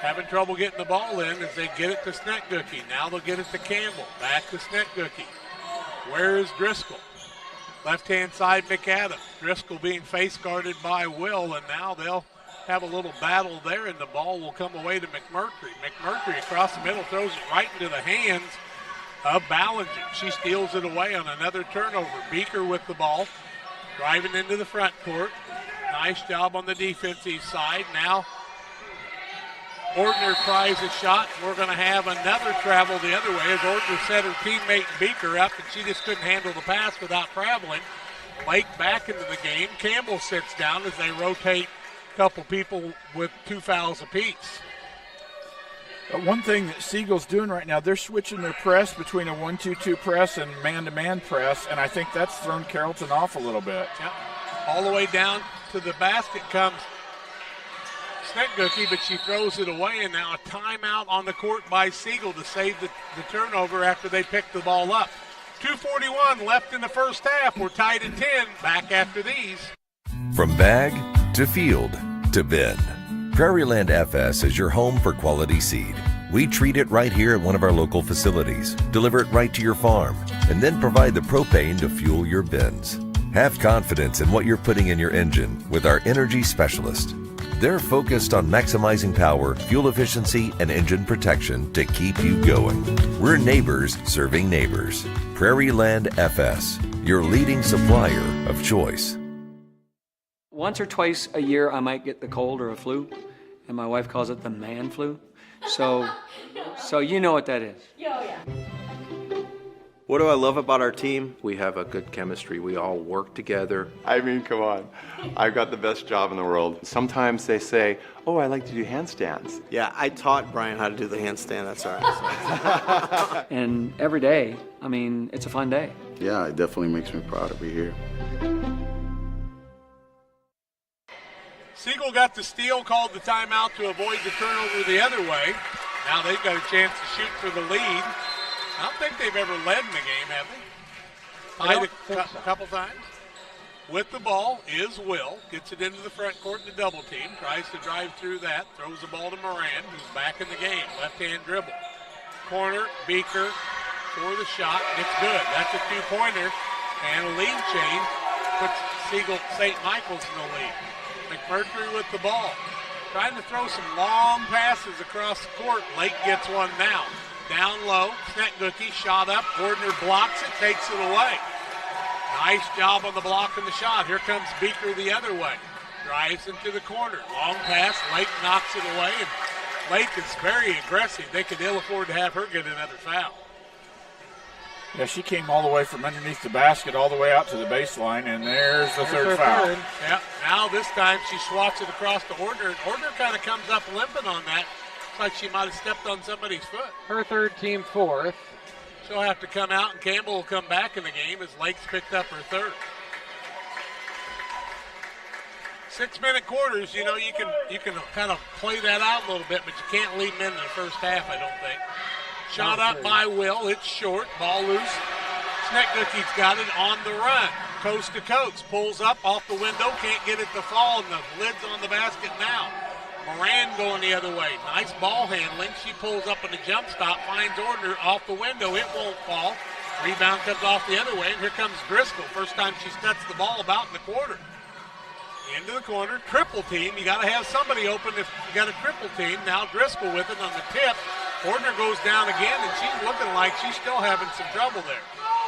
Having trouble getting the ball in as they get it to Snicknucky. Now they'll get it to Campbell. Back to Snicknucky. Where is Driscoll? Left-hand side, McAdams. Driscoll being face guarded by Will, and now they'll have a little battle there, and the ball will come away to McMurtry. McMurtry across the middle throws it right into the hands of Ballinger. She steals it away on another turnover. Beaker with the ball, driving into the front court. Nice job on the defensive side. Now Ordner tries a shot. We're going to have another travel the other way as Ordner set her teammate Beaker up, and she just couldn't handle the pass without traveling. Lake back into the game. Campbell sits down as they rotate a couple people with 2 fouls apiece. One thing that Siegel's doing right now, they're switching their press between a 1-2-2 press and man-to-man press, and I think that's thrown Carrollton off a little bit. Yep. All the way down to the basket comes Snicknucky, but she throws it away, and now a timeout on the court by Sigel to save the turnover after they pick the ball up. 2:41 left in the first half. We're tied at 10. Back after these. From bag to field to bin, Prairieland FS is your home for quality seed. We treat it right here at one of our local facilities, deliver it right to your farm, and then provide the propane to fuel your bins. Have confidence in what you're putting in your engine with our energy specialist. They're focused on maximizing power, fuel efficiency, and engine protection to keep you going. We're neighbors serving neighbors. Prairieland FS, your leading supplier of choice. Once or twice a year, I might get the cold or a flu, and my wife calls it the man flu. So you know what that is. Yeah. What do I love about our team? We have a good chemistry. We all work together. I mean, come on. I've got the best job in the world. Sometimes they say, oh, I like to do handstands. Yeah, I taught Brian how to do the handstand. That's all right. And every day, I mean, it's a fun day. Yeah, it definitely makes me proud to be here. Sigel got the steal, called the timeout to avoid the turnover the other way. Now they've got a chance to shoot for the lead. I don't think they've ever led in the game, have they? Tied a couple times. With the ball is Will. Gets it into the front court in the double team. Tries to drive through that. Throws the ball to Moran, who's back in the game. Left-hand dribble. Corner, Beaker for the shot. It's good. That's a two-pointer. And a lead change puts Sigel St. Michael's in the lead. McMurtry with the ball. Trying to throw some long passes across the court. Lake gets one now. Down low. Snetgookie shot up. Gordner blocks it, takes it away. Nice job on the block and the shot. Here comes Beaker the other way. Drives into the corner. Long pass. Lake knocks it away. And Lake is very aggressive. They could ill afford to have her get another foul. Yeah, she came all the way from underneath the basket all the way out to the baseline, and there's the third foul. Yeah, now this time she swats it across the Ordner, and Ordner kind of comes up limping on that. It's like she might have stepped on somebody's foot. Her third, team fourth. She'll have to come out, and Campbell will come back in the game as Lake's picked up her third. 6-minute quarters, you know, you can kind of play that out a little bit, but you can't leave them in the first half, I don't think. Shot up by Will. It's short. Ball loose. Snetgookie's got it on the run. Coast to coast. Pulls up off the window. Can't get it to fall, and the lid's on the basket now. Moran going the other way. Nice ball handling. She pulls up in the jump stop. Finds Ordner off the window. It won't fall. Rebound comes off the other way, and here comes Driscoll. First time she's touched the ball about in the quarter. Into the corner. Triple team. You got to have somebody open if you got a triple team. Now Driscoll with it on the tip. Ordner goes down again, and she's looking like she's still having some trouble there.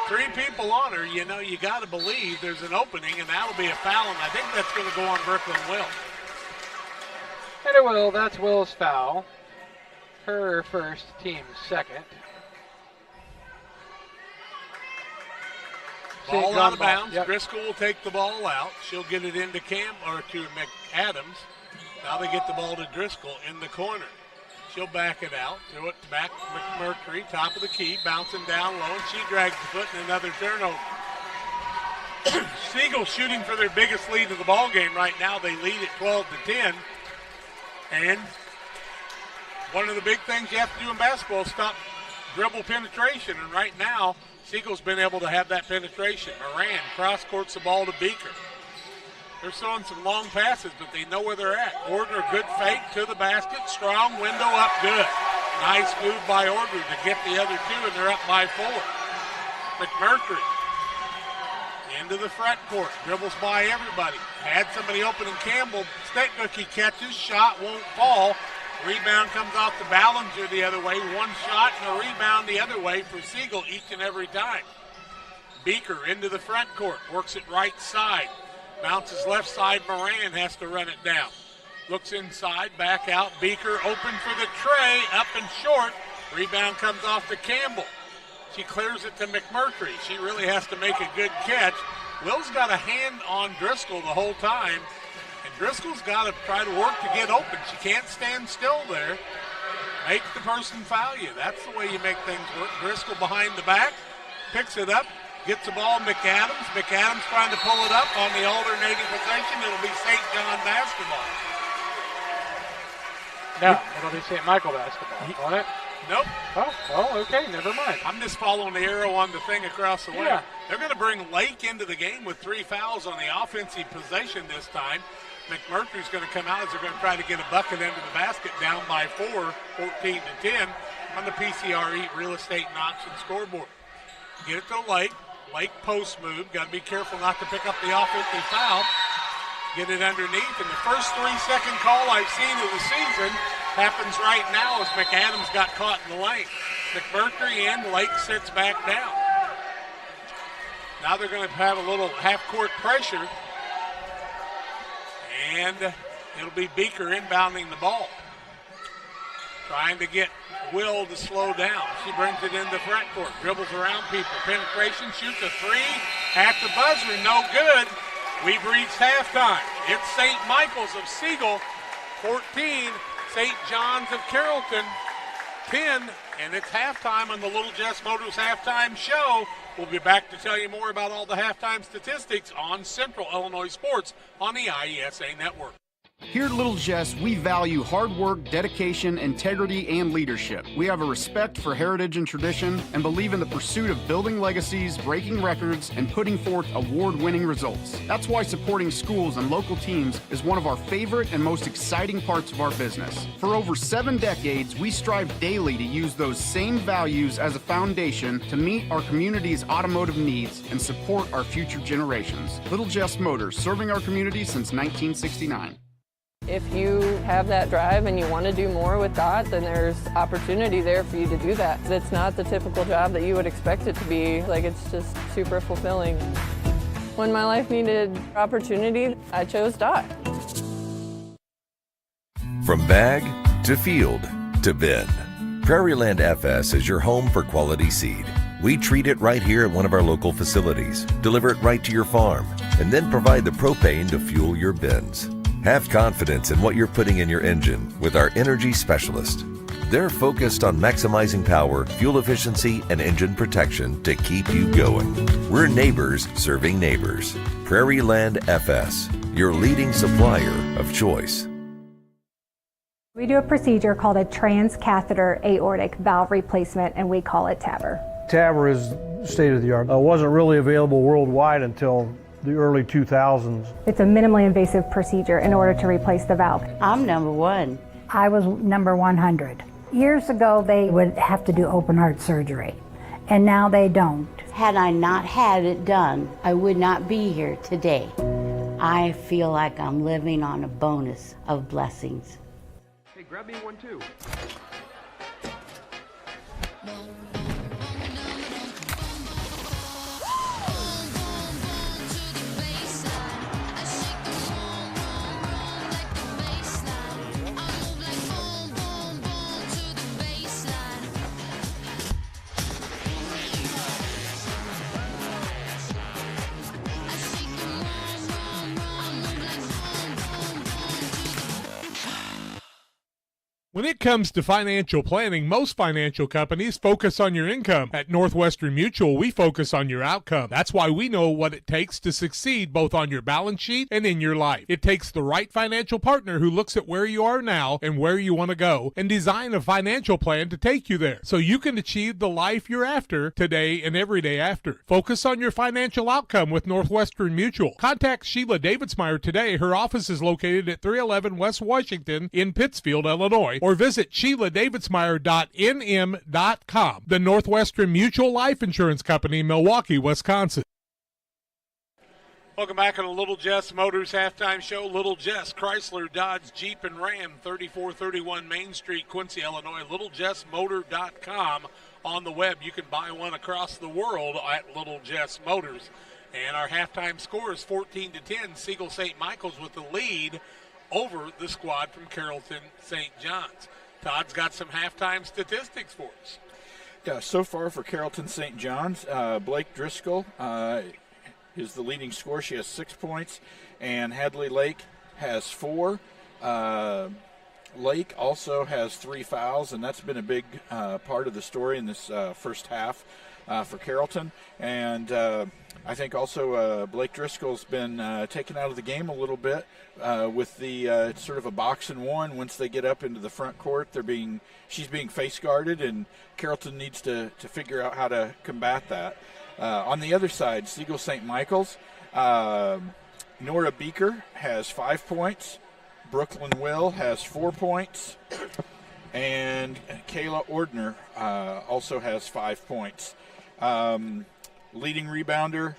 3 people on her, you know, you got to believe there's an opening, and that'll be a foul, and I think that's going to go on Brooklyn Will. And it will. That's Will's foul. Her first, team second. Ball out of bounds. Yep. Driscoll will take the ball out. She'll get it into to McAdams. Now they get the ball to Driscoll in the corner. She'll back it out, throw it back to McMurtry, top of the key, bouncing down low, and she drags the foot and another turnover. Sigel shooting for their biggest lead of the ball game right now. They lead at 12-10. And one of the big things you have to do in basketball is stop dribble penetration. And right now, Siegel's been able to have that penetration. Moran cross-courts the ball to Beaker. They're throwing some long passes, but they know where they're at. Ordner, good fake to the basket. Strong window up, good. Nice move by Ordner to get the other two, and they're up by 4. McMurtry into the front court. Dribbles by everybody. Had somebody open in Campbell. Snetgookie catches. Shot won't fall. Rebound comes off the Ballinger the other way. One shot and a rebound the other way for Sigel each and every time. Beaker into the front court. Works it right side. Bounces left side. Moran has to run it down. Looks inside, back out. Beaker open for the tray, up and short. Rebound comes off to Campbell. She clears it to McMurtry. She really has to make a good catch. Will's got a hand on Driscoll the whole time, and Driscoll's got to try to work to get open. She can't stand still there. Make the person foul you. That's the way you make things work. Driscoll behind the back, picks it up. Gets the ball, McAdams. McAdams trying to pull it up on the alternating possession. It'll be St. John basketball. No, it'll be St. Michael basketball, won't it? Nope. Oh, well, okay, never mind. I'm just following the arrow on the thing across the way. Yeah. They're going to bring Lake into the game with 3 fouls on the offensive possession this time. McMurtry's going to come out as they're going to try to get a bucket into the basket, down by 4, 14-10 on the PCRE Real Estate and Auction scoreboard. Get it to Lake. Lake post move. Got to be careful not to pick up the offensive foul. Get it underneath. And the first 3-second call I've seen of the season happens right now as McAdams got caught in the lane. McMurtry and Lake sits back down. Now they're going to have a little half-court pressure. And it'll be Beaker inbounding the ball. Trying to get Will to slow down. She brings it into front court. Dribbles around people. Penetration, shoots a 3. At the buzzer, no good. We've reached halftime. It's St. Michael's of Sigel, 14. St. John's of Carrollton, 10. And it's halftime on the Little Jess Motors halftime show. We'll be back to tell you more about all the halftime statistics on Central Illinois Sports on the IESA network. Here at Little Jess, we value hard work, dedication, integrity, and leadership. We have a respect for heritage and tradition and believe in the pursuit of building legacies, breaking records, and putting forth award-winning results. That's why supporting schools and local teams is one of our favorite and most exciting parts of our business. For over 7 decades, we strive daily to use those same values as a foundation to meet our community's automotive needs and support our future generations. Little Jess Motors, serving our community since 1969. If you have that drive and you want to do more with Dot, then there's opportunity there for you to do that. It's not the typical job that you would expect it to be. Like, it's just super fulfilling. When my life needed opportunity, I chose Dot. From bag to field to bin, Prairieland FS is your home for quality seed. We treat it right here at one of our local facilities, deliver it right to your farm, and then provide the propane to fuel your bins. Have confidence in what you're putting in your engine with our energy specialist. They're focused on maximizing power, fuel efficiency, and engine protection to keep you going. We're neighbors serving neighbors. Prairieland FS, your leading supplier of choice. We do a procedure called a transcatheter aortic valve replacement, and we call it TAVR. TAVR is state of the art. It wasn't really available worldwide until the early 2000s. It's a minimally invasive procedure in order to replace the valve. I'm number 1. I was number 100. Years ago, they would have to do open heart surgery, and now they don't. Had I not had it done, I would not be here today. I feel like I'm living on a bonus of blessings. Hey, grab me one too. When it comes to financial planning, most financial companies focus on your income. At Northwestern Mutual, we focus on your outcome. That's why we know what it takes to succeed both on your balance sheet and in your life. It takes the right financial partner who looks at where you are now and where you want to go and design a financial plan to take you there so you can achieve the life you're after today and every day after. Focus on your financial outcome with Northwestern Mutual. Contact Sheila Davidsmeyer today. Her office is located at 311 West Washington in Pittsfield, Illinois, or visit SheilaDavidsmeyer.nm.com. The Northwestern Mutual Life Insurance Company, Milwaukee, Wisconsin. Welcome back on the Little Jess Motors halftime show. Little Jess, Chrysler, Dodge, Jeep, and Ram, 3431 Main Street, Quincy, Illinois. LittleJessMotor.com on the web. You can buy one across the world at Little Jess Motors. And our halftime score is 14-10. Sigel St. Michael's with the lead over the squad from Carrollton St. John's. Todd's got some halftime statistics for us. Yeah, so far for Carrollton St. John's, Blake Driscoll is the leading scorer. She has 6 points, and Hadley Lake has 4. Lake also has 3 fouls, and that's been a big part of the story in this first half for Carrollton. And I think also Blake Driscoll's been taken out of the game a little bit with the sort of a box and one. Once they get up into the front court, she's being face guarded, and Carrollton needs to figure out how to combat that. On the other side, Sigel St. Michael's, Nora Beaker has 5 points. Brooklyn Will has 4 points. And Kayla Ordner also has 5 points. Leading rebounder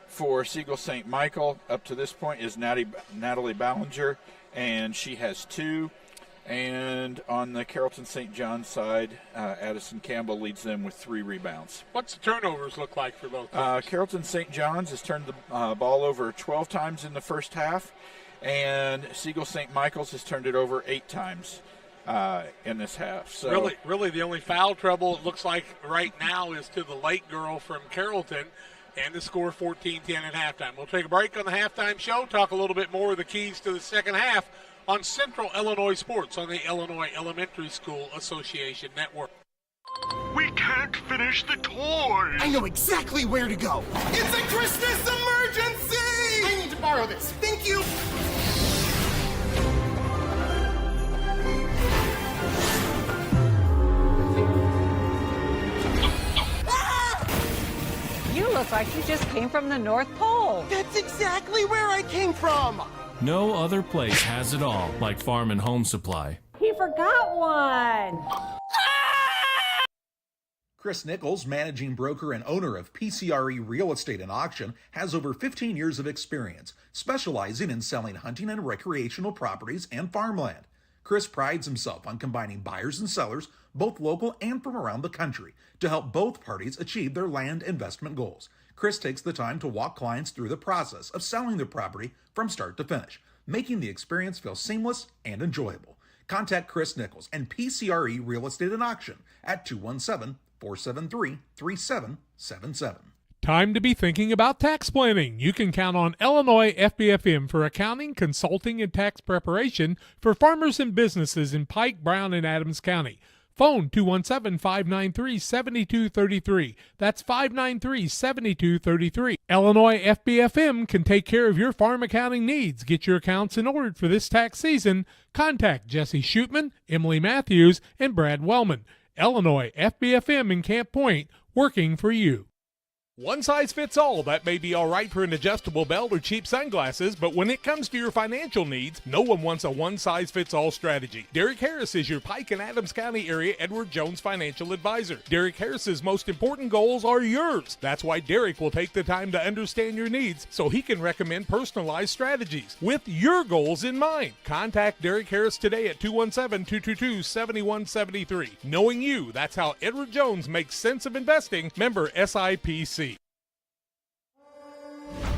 for Sigel St. Michael up to this point is Natalie Ballinger, and she has 2. And on the Carrollton St. John's side, Addison Campbell leads them with 3 rebounds. What's the turnovers look like for both teams? Carrollton St. John's has turned the ball over 12 times in the first half, and Sigel St. Michael's has turned it over 8 times in this half. So really the only foul trouble it looks like right now is to the late girl from Carrollton, and the score 14-10 at halftime. We'll take a break on the halftime show, talk a little bit more of the keys to the second half on Central Illinois Sports on the Illinois Elementary School Association Network. We can't finish the toys. I know exactly where to go. It's a Christmas emergency! I need to borrow this. Thank you. You look like you just came from the North Pole. That's exactly where I came from. No other place has it all like Farm and Home Supply. He forgot one. Chris Nichols, managing broker and owner of PCRE Real Estate and Auction, has over 15 years of experience, specializing in selling hunting and recreational properties and farmland. Chris prides himself on combining buyers and sellers, both local and from around the country, to help both parties achieve their land investment goals. Chris takes the time to walk clients through the process of selling their property from start to finish, making the experience feel seamless and enjoyable. Contact Chris Nichols and PCRE Real Estate and Auction at 217-473-3777. Time to be thinking about tax planning. You can count on Illinois FBFM for accounting, consulting, and tax preparation for farmers and businesses in Pike, Brown, and Adams County. Phone 217-593-7233. That's 593-7233. Illinois FBFM can take care of your farm accounting needs. Get your accounts in order for this tax season. Contact Jesse Shootman, Emily Matthews, and Brad Wellman. Illinois FBFM in Camp Point, working for you. One size fits all. That may be all right for an adjustable belt or cheap sunglasses, but when it comes to your financial needs, no one wants a one-size-fits-all strategy. Derek Harris is your Pike and Adams County area Edward Jones financial advisor. Derek Harris's most important goals are yours. That's why Derek will take the time to understand your needs so he can recommend personalized strategies with your goals in mind. Contact Derek Harris today at 217-222-7173. Knowing you, that's how Edward Jones makes sense of investing. Member SIPC.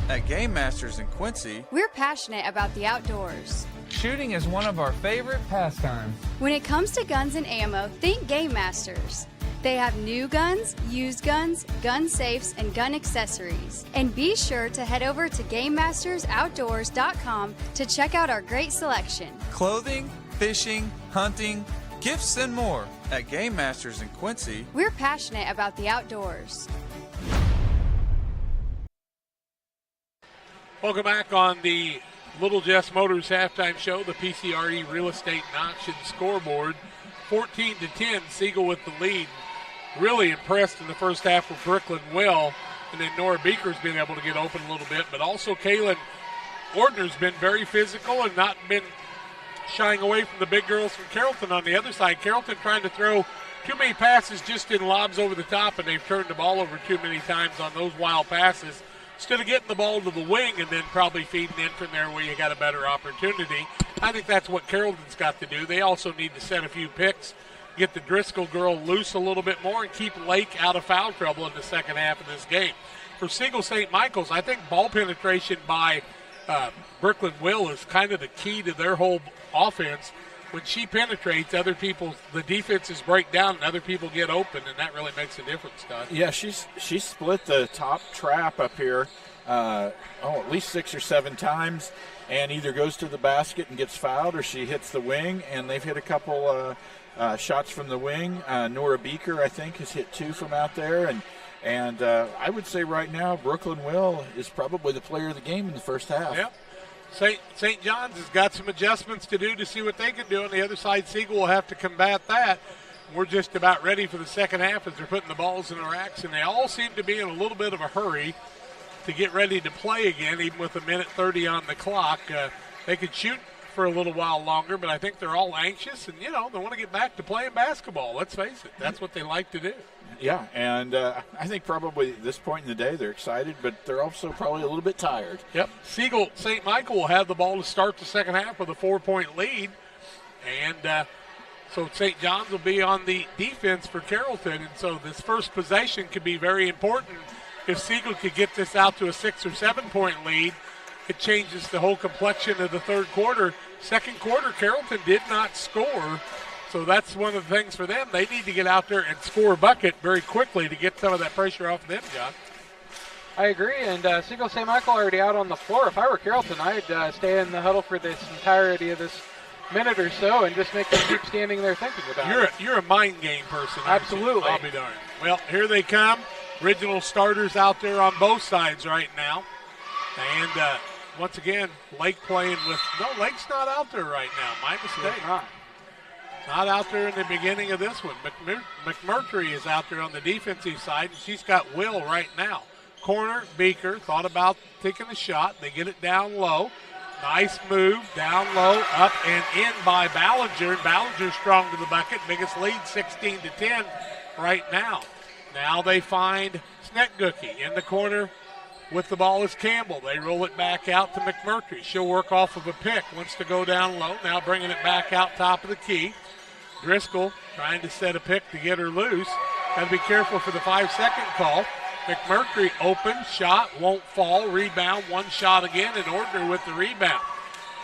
At Game Masters in Quincy, we're passionate about the outdoors. Shooting is one of our favorite pastimes. When it comes to guns and ammo, think Game Masters. They have new guns, used guns, gun safes, and gun accessories. And be sure to head over to GameMastersOutdoors.com to check out our great selection. Clothing, fishing, hunting, gifts, and more. At Game Masters in Quincy, we're passionate about the outdoors. Welcome back on the Little Jess Motors halftime show, the PCRE Real Estate and Auction scoreboard. 14-10, Sigel with the lead. Really impressed in the first half with Brooklyn Will, and then Nora Beaker's been able to get open a little bit, but also Kaylin Ordner's been very physical and not been shying away from the big girls from Carrollton on the other side. Carrollton trying to throw too many passes just in lobs over the top, and they've turned the ball over too many times on those wild passes. Instead of getting the ball to the wing and then probably feeding in from there where you got a better opportunity. I think that's what Carrollton's got to do. They also need to set a few picks, get the Driscoll girl loose a little bit more, and keep Lake out of foul trouble in the second half of this game. For Sigel St. Michael's, I think ball penetration by Brooklyn Will is kind of the key to their whole offense. When she penetrates, the defenses break down and other people get open, and that really makes a difference, Scott. Yeah, she's split the top trap up here at least 6 or 7 times, and either goes to the basket and gets fouled, or she hits the wing, and they've hit a couple shots from the wing. Nora Beaker, I think, has hit 2 from out there, And I would say right now, Brooklyn Will is probably the player of the game in the first half. Yep. St. John's has got some adjustments to do to see what they can do. On the other side, Sigel will have to combat that. We're just about ready for the second half as they're putting the balls in the racks, and they all seem to be in a little bit of a hurry to get ready to play again, even with 1:30 on the clock. They could shoot for a little while longer, but I think they're all anxious, and, they want to get back to playing basketball. Let's face it. That's what they like to do. Yeah, and I think probably at this point in the day they're excited, but they're also probably a little bit tired. Yep. Sigel, St. Michael will have the ball to start the second half with a 4-point lead, and so St. John's will be on the defense for Carrollton, and so this first possession could be very important. If Sigel could get this out to a 6 or 7 point lead, it changes the whole complexion of the third quarter. Second quarter, Carrollton did not score, so that's one of the things for them. They need to get out there and score a bucket very quickly to get some of that pressure off them, John. I agree, and Sigel St. Michael already out on the floor. If I were Carrollton, I'd stay in the huddle for this entirety of this minute or so and just make them keep standing there thinking about it. You're a mind game person. Absolutely. I'll be darned. Well, here they come. Original starters out there on both sides right now. And once again, Lake playing with – no, Lake's not out there right now. My mistake. Not out there in the beginning of this one. McMurtry is out there on the defensive side, and she's got Will right now. Corner, Beaker thought about taking a shot. They get it down low. Nice move, down low, up and in by Ballinger. And Ballinger's strong to the bucket. Biggest lead, 16-10 right now. Now they find Snetgookie in the corner with the ball is Campbell. They roll it back out to McMurtry. She'll work off of a pick. Wants to go down low. Now bringing it back out top of the key. Driscoll trying to set a pick to get her loose. Got to be careful for the 5-second call. McMurtry open, shot, won't fall, rebound, one shot again, and Ordner with the rebound.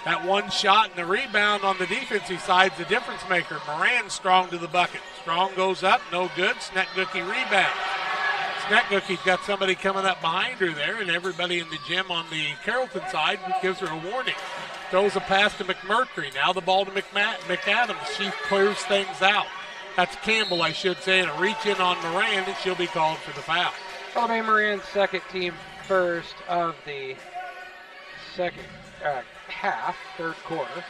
That one shot and the rebound on the defensive side is the difference maker. Moran strong to the bucket. Strong goes up, no good. Snetgookie rebound. Snetgookie's got somebody coming up behind her there, and everybody in the gym on the Carrollton side gives her a warning. Throws a pass to McMurtry. Now the ball to McAdams. She clears things out. That's Campbell, I should say, and a reach in on Moran, and she'll be called for the foul. Alabama Moran's second team first of the second half, third quarter.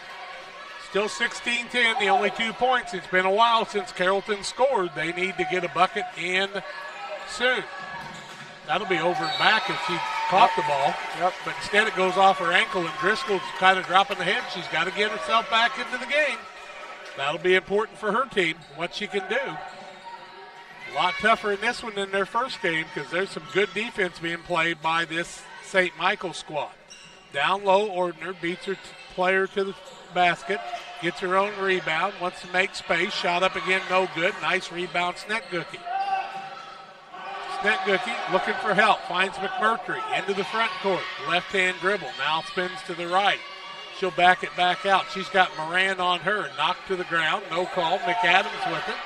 Still 16-10, the only 2 points. It's been a while since Carrollton scored. They need to get a bucket in soon. That'll be over and back if she caught the ball. Yep. But instead it goes off her ankle, and Driscoll's kind of dropping the head. She's got to get herself back into the game. That'll be important for her team, what she can do. A lot tougher in this one than their first game because there's some good defense being played by this St. Michael squad. Down low, Ordner beats her player to the basket, gets her own rebound, wants to make space, shot up again, no good. Nice rebound, Snetgookie. Snetgookie looking for help, finds McMurtry into the front court. Left-hand dribble, now spins to the right. She'll back it back out. She's got Moran on her, knocked to the ground, no call. McAdams with it.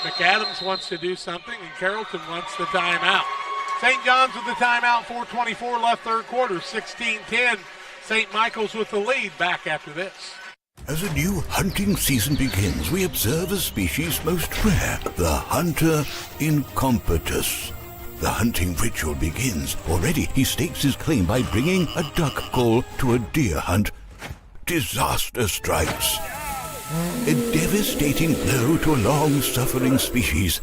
McAdams wants to do something, and Carrollton wants the timeout. St. John's with the timeout, 4:24 left third quarter, 16-10. St. Michael's with the lead. Back after this. As a new hunting season begins, we observe a species most rare, the hunter incompetus. The hunting ritual begins. Already he stakes his claim by bringing a duck call to a deer hunt. Disaster strikes. A devastating blow to a long-suffering species.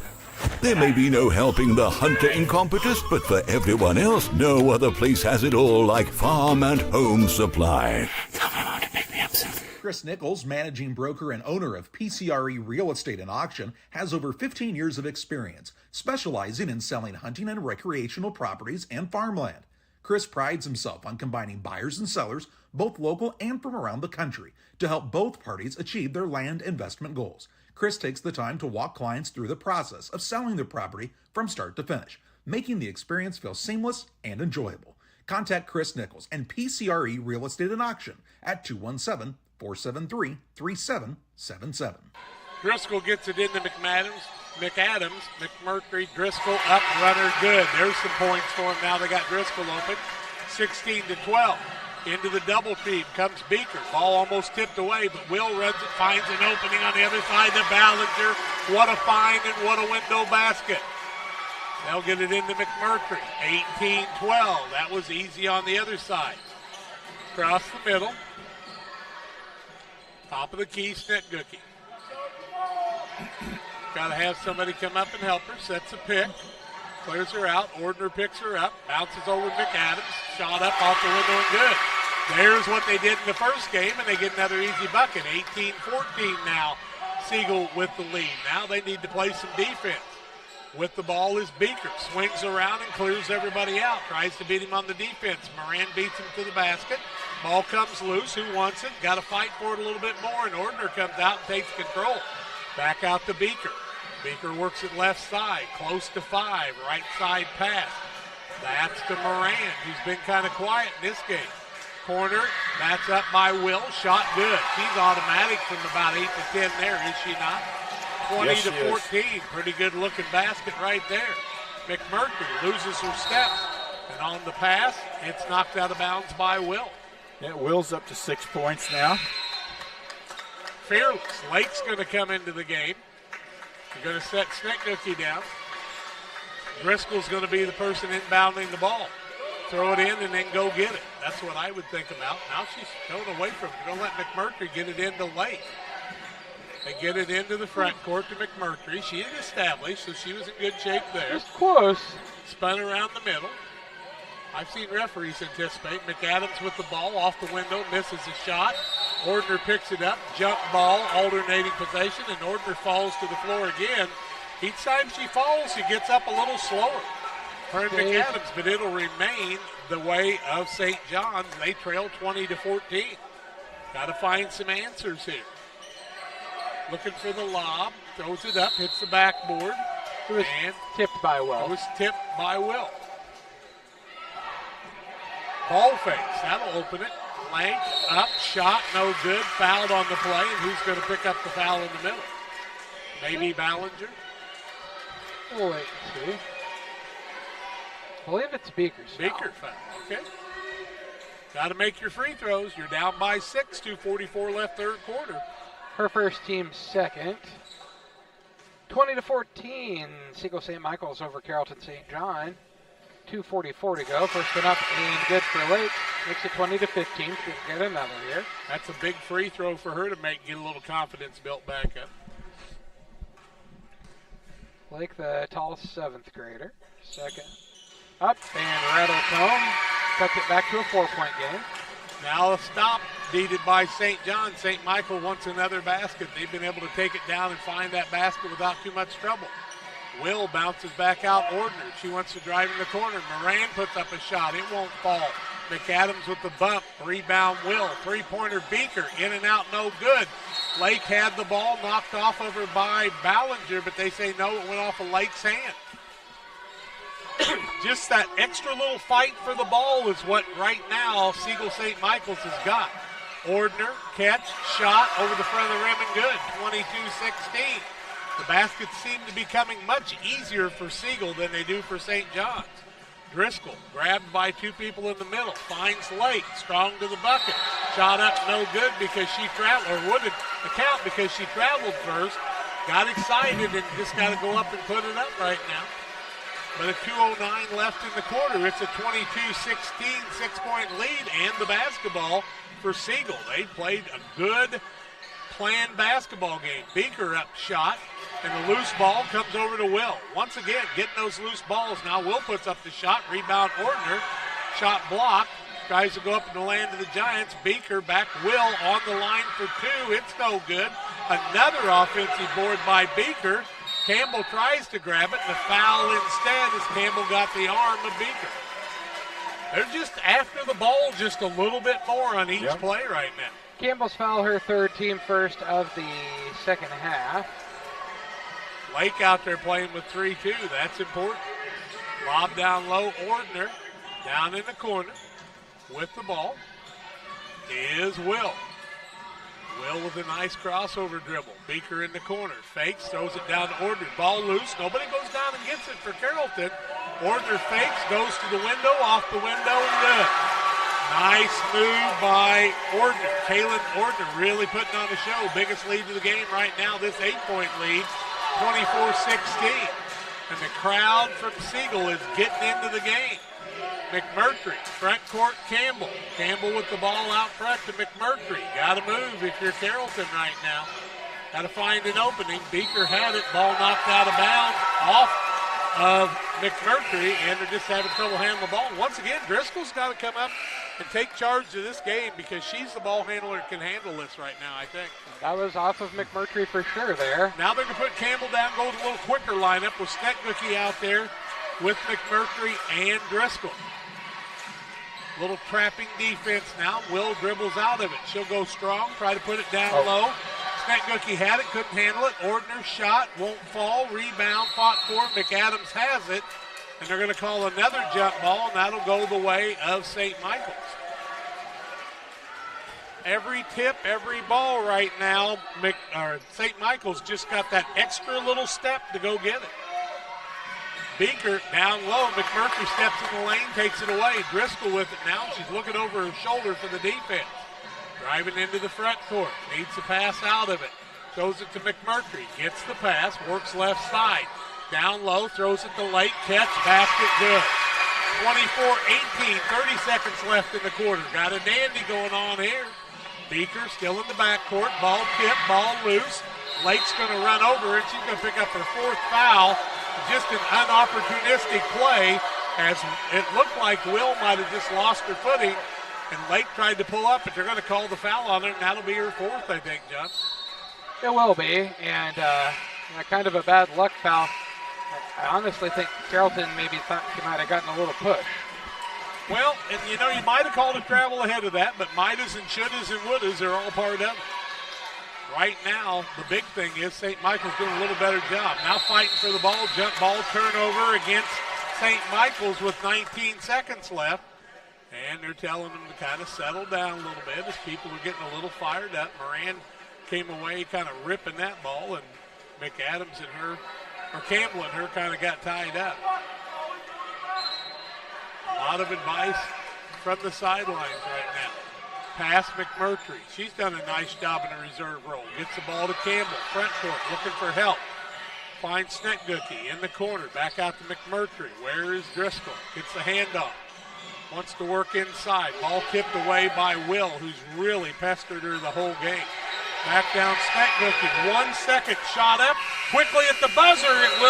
There may be no helping the hunter incompetus, but for everyone else, no other place has it all like Farm and Home Supply. Come on to pick me up soon. Chris Nichols, managing broker and owner of PCRE Real Estate and Auction, has over 15 years of experience, specializing in selling hunting and recreational properties and farmland. Chris prides himself on combining buyers and sellers, both local and from around the country, to help both parties achieve their land investment goals. Chris takes the time to walk clients through the process of selling their property from start to finish, making the experience feel seamless and enjoyable. Contact Chris Nichols and PCRE Real Estate and Auction at 217-473-3777. Driscoll gets it into McAdams. McMurtry, Driscoll up, runner good. There's some points for him now. They got Driscoll open. 16-12. Into the double team comes Beaker. Ball almost tipped away, but Will runs it, finds an opening on the other side to Ballinger. What a find and what a window basket. They'll get it into McMurtry. 18-12. That was easy on the other side. Across the middle. Top of the key, Snetgookie. Got to have somebody come up and help her. Sets a pick. Clears her out. Ordner picks her up. Bounces over to McAdams. Shot up off the window and good. There's what they did in the first game, and they get another easy bucket. 18-14 now. Sigel with the lead. Now they need to play some defense. With the ball is Beaker. Swings around and clears everybody out. Tries to beat him on the defense. Moran beats him to the basket. Ball comes loose. Who wants it? Got to fight for it a little bit more, and Ordner comes out and takes control. Back out to Beaker. Beaker works it left side. Close to 5. Right side pass. That's to Moran, who's been kind of quiet in this game. Corner. That's up by Will. Shot good. She's automatic from about 8 to 10 there, is she not? 20-14. Pretty good looking basket right there. McMurtry loses her steps. And on the pass, it's knocked out of bounds by Will. Yeah, Will's up to 6 points now. Fearless. Lake's going to come into the game. You're going to set Snetgookie down. Driscoll's going to be the person inbounding the ball. Throw it in and then go get it. That's what I would think about. Now she's going away from it. Don't let McMurtry get it into Lake. They get it into the front court to McMurtry. She had established, so she was in good shape there. It's close. Spun around the middle. I've seen referees anticipate. McAdams with the ball off the window, misses a shot. Ordner picks it up, jump ball, alternating possession, and Ordner falls to the floor again. Each time she falls, she gets up a little slower. Her and McAdams, but it'll remain the way of St. John's. They trail 20-14. Got to find some answers here. Looking for the lob, throws it up, hits the backboard. It was tipped by Will. It was tipped by Will. Ball fakes, that'll open it. Length, up, shot, no good. Fouled on the play, and who's going to pick up the foul in the middle? Maybe Ballinger? We'll wait and see. I believe it's Beaker's foul. Beaker foul, okay. Got to make your free throws. You're down by 6, 2:44 left third quarter. Her first, team's second. 20-14, Sigel St. Michael's over Carrollton St. John. 2:44 to go. First one up and good for Lake. Makes it 20-15. She'll get another here. That's a big free throw for her to get a little confidence built back up. Lake, the tallest 7th grader. Second up and rattles home. Tucked it back to a 4-point game. Now a stop needed by St. John. St. Michael wants another basket. They've been able to take it down and find that basket without too much trouble. Will bounces back out. Ordner. She wants to drive in the corner. Moran puts up a shot. It won't fall. McAdams with the bump. Rebound Will. Three-pointer Beaker. In and out, no good. Lake had the ball knocked off of her by Ballinger, but they say no, it went off of Lake's hand. Just that extra little fight for the ball is what right now Sigel St. Michael's has got. Ordner, catch, shot over the front of the rim and good. 22-16. The baskets seem to be coming much easier for Sigel than they do for St. John's. Driscoll grabbed by two people in the middle. Finds Lake, strong to the bucket. Shot up, no good because she traveled, or wouldn't account because she traveled first. Got excited and just got to go up and put it up right now. But a 2:09 left in the quarter. It's a 22-16 6-point lead and the basketball for Sigel. They played a good planned basketball game. Beaker up shot, and the loose ball comes over to Will. Once again, getting those loose balls. Now Will puts up the shot. Rebound Ordner. Shot blocked. Tries to go up in the land of the Giants. Beaker back. Will on the line for two. It's no good. Another offensive board by Beaker. Campbell tries to grab it, and the foul instead as Campbell got the arm of Beaker. They're just after the ball just a little bit more on each play right now. Campbell's foul, her third, team first of the second half. Lake out there playing with 3-2. That's important. Lob down low. Ordner down in the corner with the ball is Will. Will with a nice crossover dribble. Beaker in the corner. Fakes, throws it down to Ordner. Ball loose. Nobody goes down and gets it for Carrollton. Ordner fakes, goes to the window, off the window, and good. Nice move by Ordner. Kaylin Ordner really putting on a show. Biggest lead of the game right now, this 8-point lead, 24-16. And the crowd from Sigel is getting into the game. McMurtry, front court Campbell. Campbell with the ball out front to McMurtry. Got to move if you're Carrollton right now. Got to find an opening. Beaker had it. Ball knocked out of bounds off of McMurtry, and they're just having trouble handling the ball. Once again, Driscoll's got to come up and take charge of this game because she's the ball handler and can handle this right now, I think. That was off of McMurtry for sure there. Now they're going to put Campbell down, go with a little quicker lineup with Snetgookie out there with McMurtry and Driscoll. Little trapping defense now. Will dribbles out of it. She'll go strong, try to put it down low. Snetgookie had it, couldn't handle it. Ordner shot, won't fall. Rebound, fought for. McAdams has it. And they're going to call another jump ball, and that'll go the way of St. Michael's. Every tip, every ball right now, St. Michael's just got that extra little step to go get it. Beaker down low. McMurtry steps in the lane, takes it away. Driscoll with it now. She's looking over her shoulder for the defense. Driving into the front court. Needs to pass out of it. Throws it to McMurtry. Gets the pass. Works left side. Down low. Throws it to late. Catch. Basket good. 24-18. 30 seconds left in the quarter. Got a dandy going on here. Beaker still in the backcourt. Ball tip. Ball loose. Lake's going to run over it. She's going to pick up her fourth foul. Just an unopportunistic play, as it looked like Will might have just lost her footing, and Lake tried to pull up, but they're going to call the foul on her, and that'll be her fourth, I think, John. It will be, and kind of a bad luck foul. I honestly think Carrollton maybe thought she might have gotten a little push. Well, and you might have called a travel ahead of that, but might'as and shouldas and wouldas are all part of it. Right now, the big thing is St. Michael's doing a little better job. Now fighting for the ball, jump ball turnover against St. Michael's with 19 seconds left. And they're telling them to kind of settle down a little bit as people are getting a little fired up. Moran came away kind of ripping that ball, and McAdams and her, or Campbell and her, kind of got tied up. A lot of advice from the sidelines right now. Pass McMurtry. She's done a nice job in a reserve role. Gets the ball to Campbell. Front court looking for help. Finds Snetgookie in the corner. Back out to McMurtry. Where is Driscoll? Gets the handoff. Wants to work inside. Ball tipped away by Will, who's really pestered her the whole game. Back down Snetgookie. 1 second. Shot up. Quickly at the buzzer. It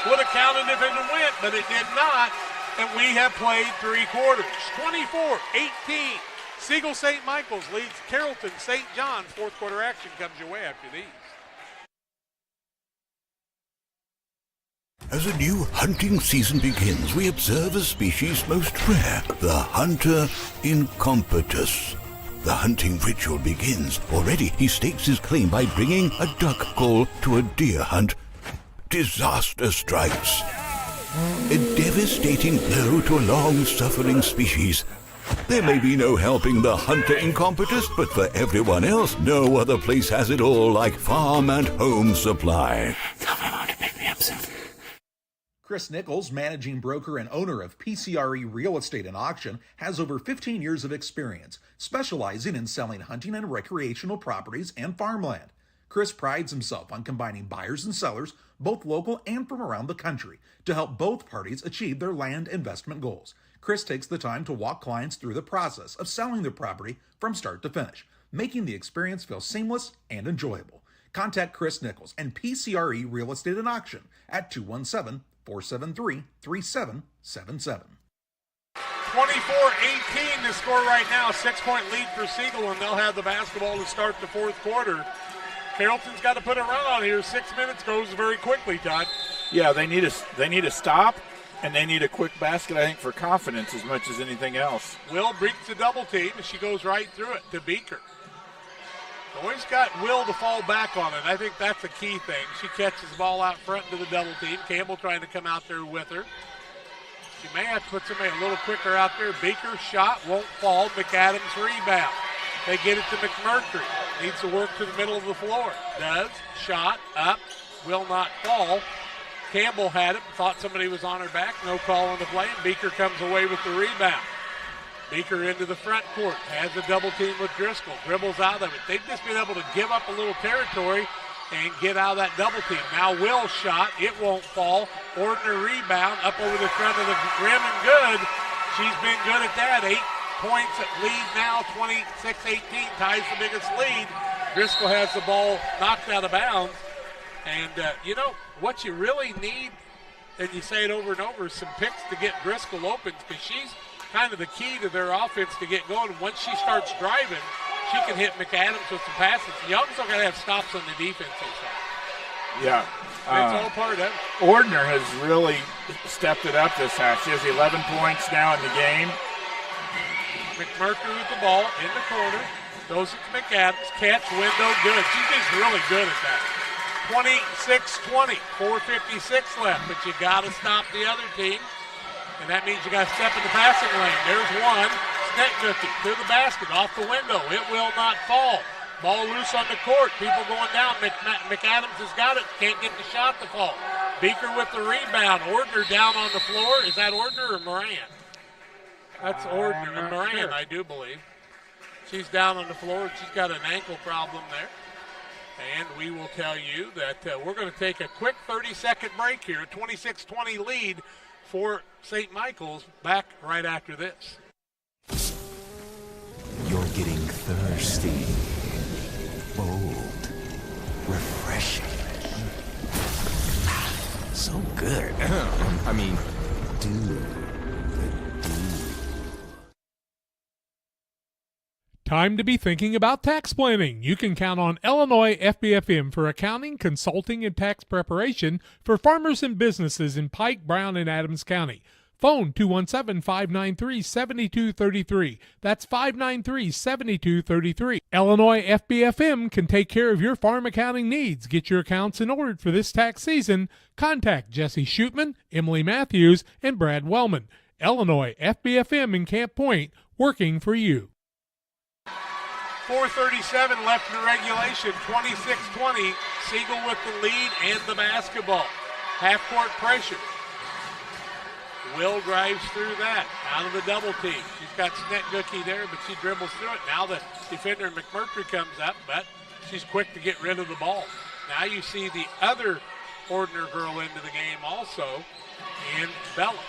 would have counted if it went, but it did not. And we have played 3 quarters. 24-18. Sigel St. Michael's leads Carrollton St. John's. Fourth quarter action comes your way after these. As a new hunting season begins, we observe a species most rare, the hunter incompetus. The hunting ritual begins. Already he stakes his claim by bringing a duck call to a deer hunt. Disaster strikes. A devastating blow to a long-suffering species. There may be no helping the hunter incompetus, but for everyone else, no other place has it all like Farm and Home Supply. Tell my mom to pick me up soon. Chris Nichols, managing broker and owner of PCRE Real Estate and Auction, has over 15 years of experience, specializing in selling hunting and recreational properties and farmland. Chris prides himself on combining buyers and sellers, both local and from around the country, to help both parties achieve their land investment goals. Chris takes the time to walk clients through the process of selling their property from start to finish, making the experience feel seamless and enjoyable. Contact Chris Nichols and PCRE Real Estate and Auction at 217-473-3777. 24-18 the score right now. 6-point lead for Sigel, and they'll have the basketball to start the fourth quarter. Carrollton's got to put a run on here. 6 minutes goes very quickly, Todd. Yeah, they need a stop, and they need a quick basket, I think, for confidence as much as anything else. Will breaks the double team, and she goes right through it to Beaker. Always got Will to fall back on it. I think that's a key thing. She catches the ball out front to the double team. Campbell trying to come out there with her. She may have to put somebody a little quicker out there. Beaker's shot won't fall. McAdams rebound. They get it to McMurtry. Needs to work to the middle of the floor. Does. Shot up. Will not fall. Campbell had it. Thought somebody was on her back. No call on the play. And Beaker comes away with the rebound. Beaker into the front court. Has a double team with Driscoll. Dribbles out of it. They've just been able to give up a little territory and get out of that double team. Now Will's shot, it won't fall. Ordner rebound up over the front of the rim and good. She's been good at that. 8 points at lead now, 26-18, ties the biggest lead. Driscoll has the ball knocked out of bounds. And, what you really need, and you say it over and over, is some picks to get Driscoll open, because she's kind of the key to their offense to get going. Once she starts driving, she can hit McAdams with some passes. Young's not going to have stops on the defensive side. Yeah. It's all part of it. Ordner has really stepped it up this half. She has 11 points now in the game. McMurtry with the ball in the corner. Goes to McAdams. Catch, window, good. She's just really good at that. 26-20, 4:56 left, but you got to stop the other team, and that means you got to step in the passing lane. There's one. Snetgookie to the basket, off the window. It will not fall. Ball loose on the court. People going down. McAdams has got it. Can't get the shot to fall. Beaker with the rebound. Ordner down on the floor. Is that Ordner or Moran? That's Ordner. Moran, sure. I do believe. She's down on the floor. She's got an ankle problem there. And we will tell you that we're going to take a quick 30-second break here. A 26-20 lead for St. Michael's. Back right after this. You're getting thirsty. Bold. Refreshing. So good. I mean, dude. Time to be thinking about tax planning. You can count on Illinois FBFM for accounting, consulting, and tax preparation for farmers and businesses in Pike, Brown, and Adams County. Phone 217-593-7233. That's 593-7233. Illinois FBFM can take care of your farm accounting needs. Get your accounts in order for this tax season. Contact Jesse Shootman, Emily Matthews, and Brad Wellman. Illinois FBFM in Camp Point, working for you. 4:37 left in regulation, 26-20. Sigel with the lead and the basketball. Half-court pressure. Will drives through that, out of the double team. She's got Snetgookie there, but she dribbles through it. Now the defender McMurtry comes up, but she's quick to get rid of the ball. Now you see the other Ordner girl into the game also, in Bella.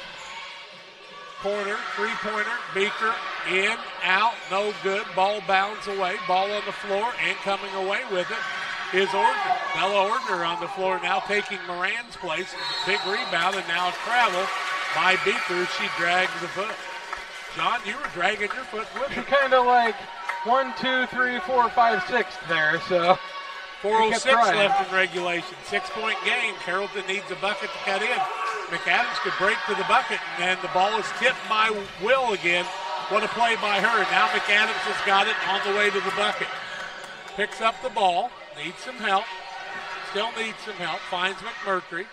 Corner, three-pointer, Beaker, in, out, no good. Ball bounds away, ball on the floor, and coming away with it is Ordner. Bella Ordner on the floor now taking Moran's place. Big rebound, and now a travel by Beaker. She drags the foot. John, you were dragging your foot with her. Kind of like 1, 2, 3, 4, 5, 6 there, so. 4:06 left in regulation. 6-point game. Carrollton needs a bucket to cut in. McAdams could break to the bucket, and the ball is tipped by Will again. What a play by her. Now McAdams has got it on the way to the bucket. Picks up the ball, needs some help. Still needs some help. Finds McMurtry.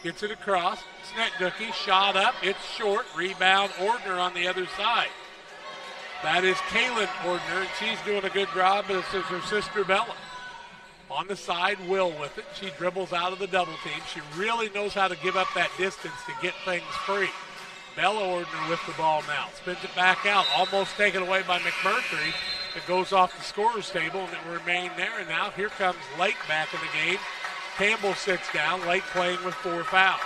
Gets it across. Snetgookie, shot up. It's short. Rebound, Ordner on the other side. That is Kaylin Ordner, and she's doing a good job, as is her sister Bella. On the side, Will with it. She dribbles out of the double team. She really knows how to give up that distance to get things free. Bella Ordner with the ball now. Spins it back out. Almost taken away by McMurtry. It goes off the scorer's table, and it will remain there. And now here comes Lake back in the game. Campbell sits down. Lake playing with 4 fouls.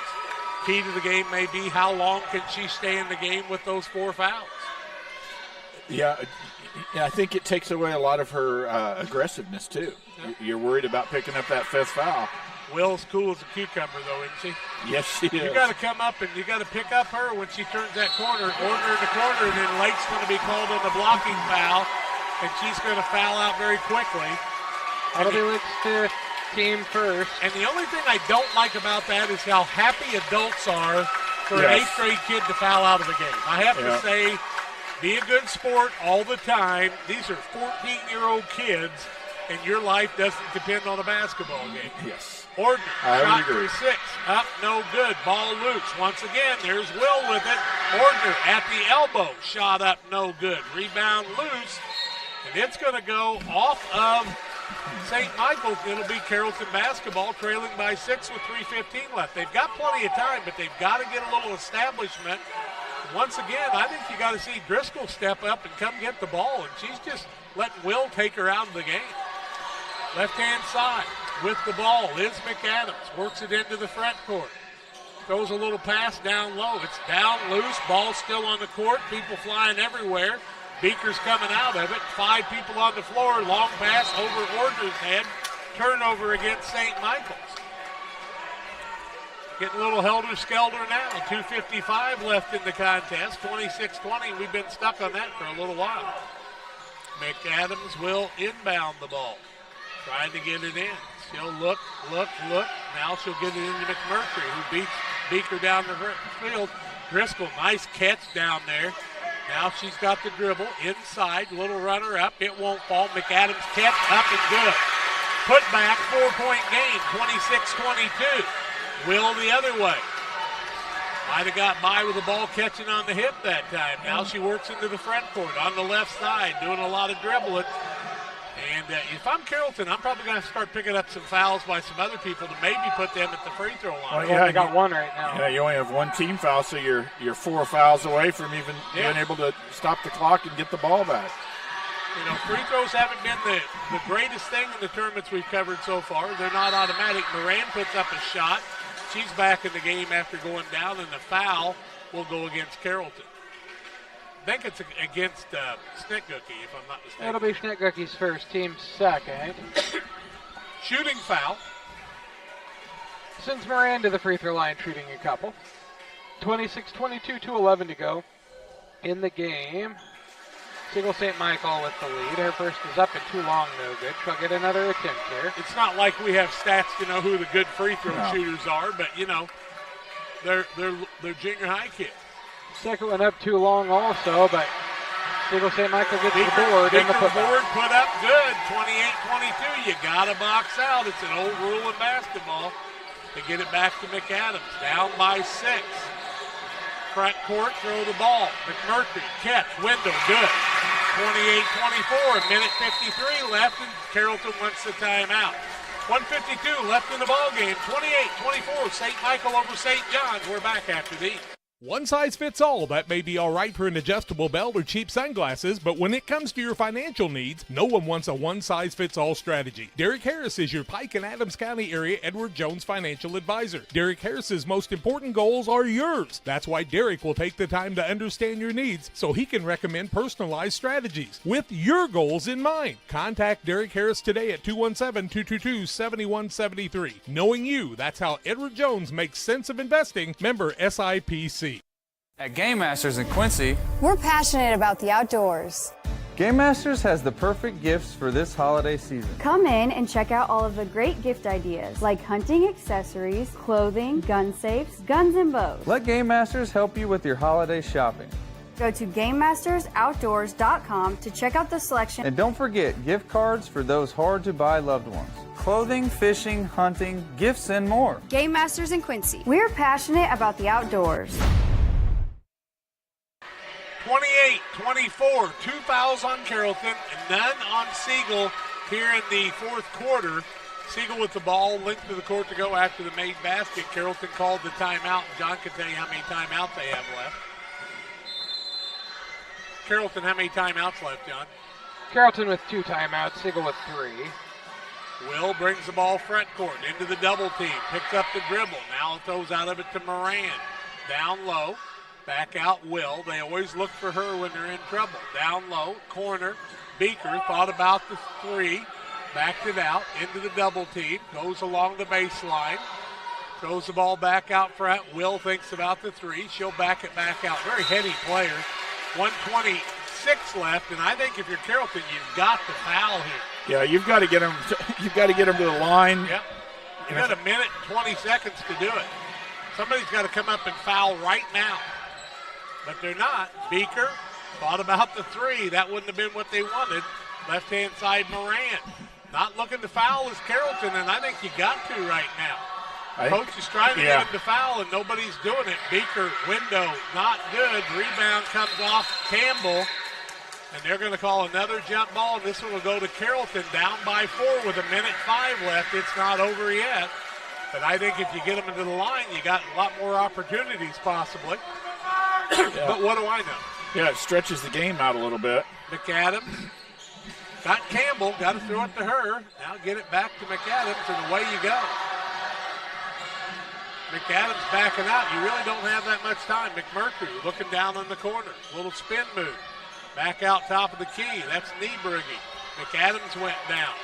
Key to the game may be how long can she stay in the game with those 4 fouls. Yeah, I think it takes away a lot of her aggressiveness, too. You're worried about picking up that 5th foul. Will's cool as a cucumber, though, isn't she? Yes, she is. You got to come up and you got to pick up her when she turns that corner. Ordner in the corner, and then Lake's going to be called on the blocking foul, and she's going to foul out very quickly. That'll be Lake's team first. And the only thing I don't like about that is how happy adults are for an 8th grade kid to foul out of the game. I have to say, be a good sport all the time. These are 14-year-old kids, and your life doesn't depend on a basketball game. Yes. Ordner, shot for 6. Up, no good. Ball loose. Once again, there's Will with it. Ordner at the elbow. Shot up, no good. Rebound loose. And it's going to go off of St. Michael's. It'll be Carrollton basketball, trailing by 6 with 3:15 left. They've got plenty of time, but they've got to get a little establishment. Once again, I think you got to see Driscoll step up and come get the ball, and she's just letting Will take her out of the game. Left-hand side. with the ball is McAdams. Works it into the front court. Throws a little pass down low. It's down loose. Ball still on the court. People flying everywhere. Beaker's coming out of it. 5 people on the floor. Long pass over Order's head. Turnover against St. Michael's. Getting a little helter-skelter now. 2:55 left in the contest. 26-20. We've been stuck on that for a little while. McAdams will inbound the ball. Trying to get it in. She'll look. Now she'll get it into McMurtry, who beats Beaker down the field. Driscoll, nice catch down there. Now she's got the dribble inside. Little runner up. It won't fall. McAdams catch up and good. Put back, 4-point game, 26-22. Will the other way. Might have got by with the ball catching on the hip that time. Now she works into the front court on the left side, doing a lot of dribbling. And if I'm Carrollton, I'm probably going to start picking up some fouls by some other people to maybe put them at the free throw line. Well, yeah, I got one right now. Yeah, you only have one team foul, so you're 4 fouls away from even being able to stop the clock and get the ball back. You know, free throws haven't been the greatest thing in the tournaments we've covered so far. They're not automatic. Moran puts up a shot. She's back in the game after going down, and the foul will go against Carrollton. I think it's against Schnitgucke, if I'm not mistaken. That'll be Schnitgucke's first, team second. Shooting foul. Sends Moran to the free throw line, shooting a couple. 26-22, 2:11 to go in the game. Sigel St. Michael with the lead. Her first is up and too long, no good. She'll get another attempt here. It's not like we have stats to know who the good free throw shooters are, but, you know, they're junior high kids. Second one up too long also, but Sigel St. Michael gets the board in the board put up good, 28-22. You got to box out. It's an old rule in basketball to get it back to McAdams. Down by 6. Front court, throw the ball. McMurtry, catch, window, good. 28-24, a minute 53 left, and Carrollton wants the timeout. 1:52 left in the ball game. 28-24, St. Michael over St. John's. We're back after these. One size fits all. That may be all right for an adjustable belt or cheap sunglasses, but when it comes to your financial needs, no one wants a one-size-fits-all strategy. Derek Harris is your Pike and Adams County area Edward Jones financial advisor. Derek Harris's most important goals are yours. That's why Derek will take the time to understand your needs so he can recommend personalized strategies with your goals in mind. Contact Derek Harris today at 217-222-7173. Knowing you, that's how Edward Jones makes sense of investing. Member SIPC. At Game Masters in Quincy, we're passionate about the outdoors. Game Masters has the perfect gifts for this holiday season. Come in and check out all of the great gift ideas like hunting accessories, clothing, gun safes, guns and bows. Let Game Masters help you with your holiday shopping. Go to GameMastersOutdoors.com to check out the selection. And don't forget gift cards for those hard-to-buy loved ones. Clothing, fishing, hunting, gifts, and more. Game Masters in Quincy. We're passionate about the outdoors. 28-24, 2 fouls on Carrollton and none on Sigel here in the fourth quarter. Sigel with the ball, length of the court to go after the made basket. Carrollton called the timeout. John can tell you how many timeouts they have left. Carrollton, how many timeouts left, John? Carrollton with 2 timeouts, Sigel with 3. Will brings the ball front court into the double team. Picks up the dribble. Now throws out of it to Moran. Down low. Back out Will. They always look for her when they're in trouble. Down low. Corner. Beaker thought about the 3. Backed it out into the double team. Goes along the baseline. Throws the ball back out front. Will thinks about the 3. She'll back it back out. Very heady player. 1:26 left, and I think if you're Carrollton, you've got to foul here. Yeah, you've got to get them. You've got to get them to the line. Yep. You got a minute and 20 seconds to do it. Somebody's got to come up and foul right now, but they're not. Beaker thought about the 3. That wouldn't have been what they wanted. Left-hand side, Moran. Not looking to foul is Carrollton, and I think you got to right now. Coach is trying to get him to foul, and nobody's doing it. Beaker, window, not good. Rebound comes off Campbell, and they're going to call another jump ball, and this one will go to Carrollton, down by 4 with a minute 5 left. It's not over yet, but I think if you get them into the line, you got a lot more opportunities possibly. But what do I know? Yeah, it stretches the game out a little bit. McAdams Got Campbell, got to throw it to her. Now get it back to McAdams, and away you go. McAdams backing out. You really don't have that much time. McMurtry looking down on the corner. Little spin move. Back out top of the key. That's Niebrugge. McAdams went down.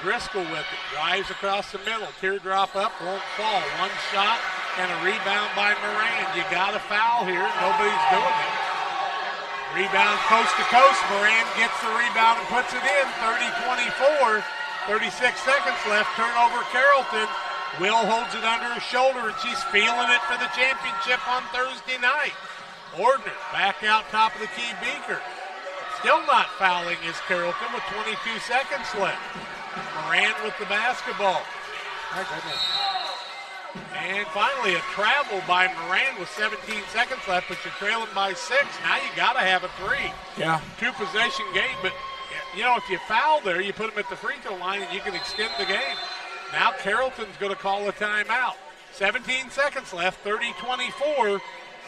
Driscoll with it. Drives across the middle. Teardrop up. Won't fall. One shot and a rebound by Moran. You got a foul here. Nobody's doing it. Rebound coast to coast. Moran gets the rebound and puts it in. 30-24. 36 seconds left. Turnover Carrollton. Will holds it under her shoulder, and she's feeling it for the championship on Thursday night. Ordner back out top of the key. Beaker. Still not fouling is Carrollton with 22 seconds left. Moran with the basketball. My goodness. And finally a travel by Moran with 17 seconds left, but you're trailing by 6. Now you got to have a 3. Yeah. 2-possession game, but if you foul there, you put them at the free throw line and you can extend the game. Now Carrollton's going to call a timeout. 17 seconds left, 30-24.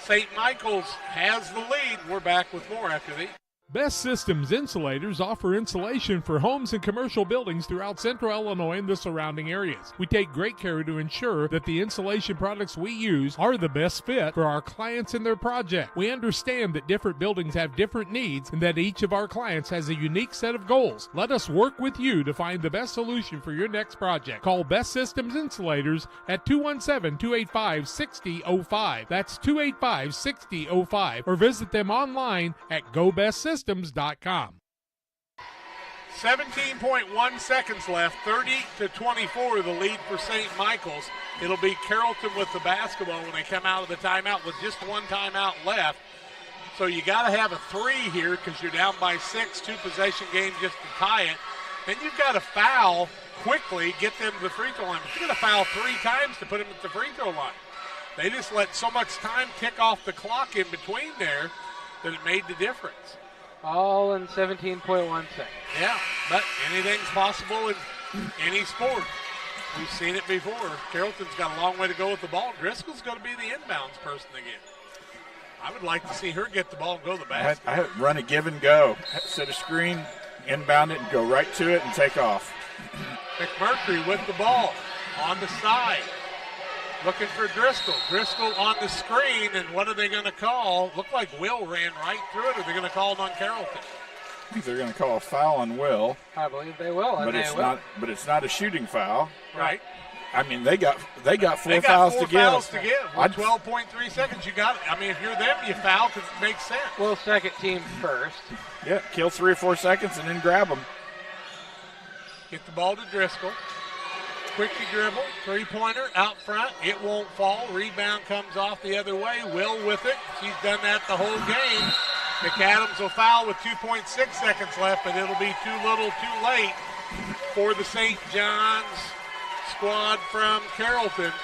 St. Michael's has the lead. We're back with more after these. Best Systems Insulators offer insulation for homes and commercial buildings throughout central Illinois and the surrounding areas. We take great care to ensure that the insulation products we use are the best fit for our clients and their project. We understand that different buildings have different needs and that each of our clients has a unique set of goals. Let us work with you to find the best solution for your next project. Call Best Systems Insulators at 217-285-6005. That's 285-6005. Or visit them online at GoBestSystems.com. 17.1 seconds left, 30-24, the lead for St. Michael's. It'll be Carrollton with the basketball when they come out of the timeout with just one timeout left. So you got to have a 3 here because you're down by 6, 2-possession game just to tie it. Then you've got to foul quickly, get them to the free throw line. But you're going to foul 3 times to put them at the free throw line. They just let so much time tick off the clock in between there that it made the difference. All in 17.1 seconds. Yeah, but anything's possible in any sport. We've seen it before. Carrollton's got a long way to go with the ball. Driscoll's going to be the inbounds person again. I would like to see her get the ball and go to the basket. I run a give and go. Set a screen, inbound it, and go right to it and take off. McMurtry with the ball on the side. Looking for Driscoll. Driscoll on the screen, and what are they going to call? Looked like Will ran right through it, or they're going to call it on Carrollton. I think they're going to call a foul on Will. I believe they will. But it's not a shooting foul. Right. I mean, they got 4 they fouls got 4 to give. Fouls to give. With 12.3 seconds, you got it. I mean, if you're them, you foul because it makes sense. Well, second team first. Yeah, kill 3 or 4 seconds and then grab them. Get the ball to Driscoll. Quickly dribble, 3-pointer out front. It won't fall. Rebound comes off the other way. Will with it. She's done that the whole game. McAdams will foul with 2.6 seconds left, but it'll be too little, too late for the St. John's squad from Carrollton,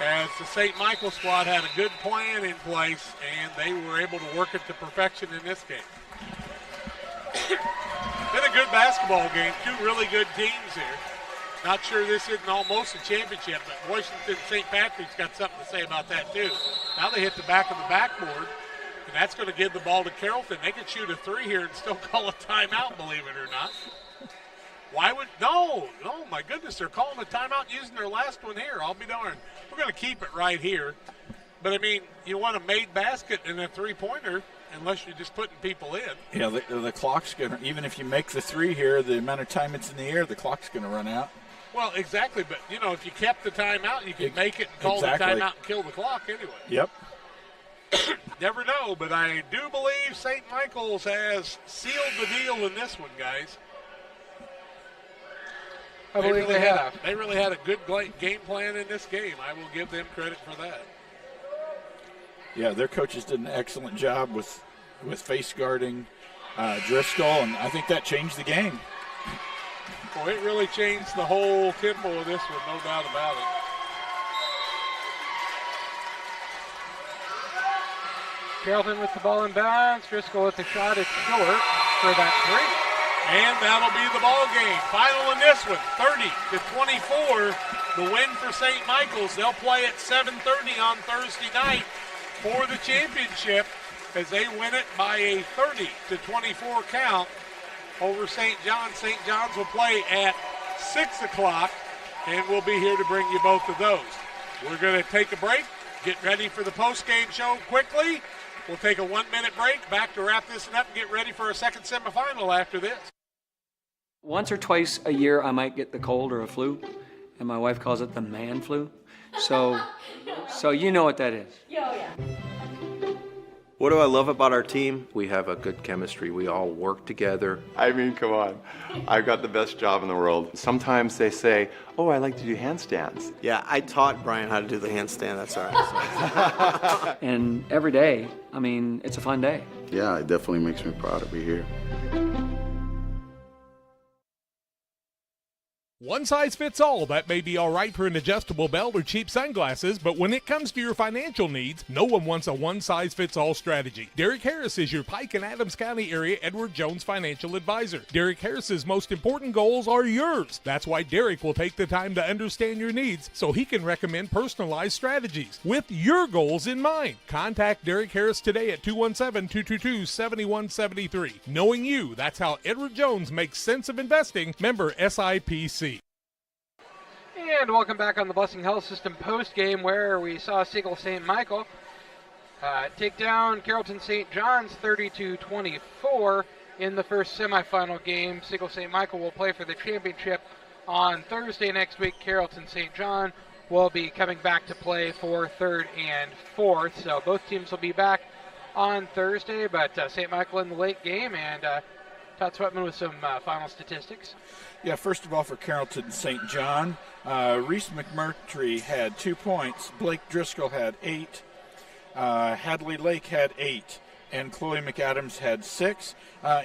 as the St. Michael squad had a good plan in place, and they were able to work it to perfection in this game. Been a good basketball game. 2 really good teams here. Not sure this isn't almost a championship, but Washington St. Patrick's got something to say about that too. Now they hit the back of the backboard, and that's going to give the ball to Carrollton. They could shoot a 3 here and still call a timeout, believe it or not. Why would, no, my goodness, they're calling a timeout using their last one here. I'll be darned. We're going to keep it right here. But, I mean, you want a made basket and a 3-pointer unless you're just putting people in. Yeah, the clock's going to, even if you make the 3 here, the amount of time it's in the air, the clock's going to run out. Well, exactly, but, if you kept the timeout, you could make it and call the timeout and kill the clock anyway. Yep. Never know, but I do believe St. Michael's has sealed the deal in this one, guys. I believe they have. They really had a good game plan in this game. I will give them credit for that. Yeah, their coaches did an excellent job with face guarding Driscoll, and I think that changed the game. Well, it really changed the whole tempo of this one, no doubt about it. Carrollton with the ball in bounds. Driscoll with the shot. It's short for that 3. And that'll be the ball game. Final in this one, 30-24. The win for St. Michael's. They'll play at 7:30 on Thursday night for the championship as they win it by a 30-24 count. over St. John's. St. John's will play at 6 o'clock, and we'll be here to bring you both of those. We're going to take a break, get ready for the post-game show quickly. We'll take a 1-minute break, back to wrap this up and get ready for a second semifinal after this. Once or twice a year, I might get the cold or a flu, and my wife calls it the man flu. So you know what that is. Yeah. What do I love about our team? We have a good chemistry. We all work together. I mean, come on. I've got the best job in the world. Sometimes they say, oh, I like to do handstands. Yeah, I taught Brian how to do the handstand. That's all right. And every day, I mean, it's a fun day. Yeah, it definitely makes me proud to be here. One size fits all. That may be all right for an adjustable belt or cheap sunglasses, but when it comes to your financial needs, no one wants a one-size-fits-all strategy. Derek Harris is your Pike and Adams County area Edward Jones financial advisor. Derek Harris's most important goals are yours. That's why Derek will take the time to understand your needs so he can recommend personalized strategies with your goals in mind. Contact Derek Harris today at 217-222-7173. Knowing you, that's how Edward Jones makes sense of investing. Member SIPC. And welcome back on the Blessing Health System post-game, where we saw Sigel St. Michael take down Carrollton St. John's 32-24 in the first semifinal game. Sigel St. Michael will play for the championship on Thursday next week. Carrollton St. John will be coming back to play for third and fourth. So both teams will be back on Thursday, but St. Michael in the late game, and Todd Sweatman with some final statistics. Yeah, first of all, for Carrollton St. John, Reese McMurtry had 2 points. Blake Driscoll had 8. Hadley Lake had 8. And Chloe McAdams had 6.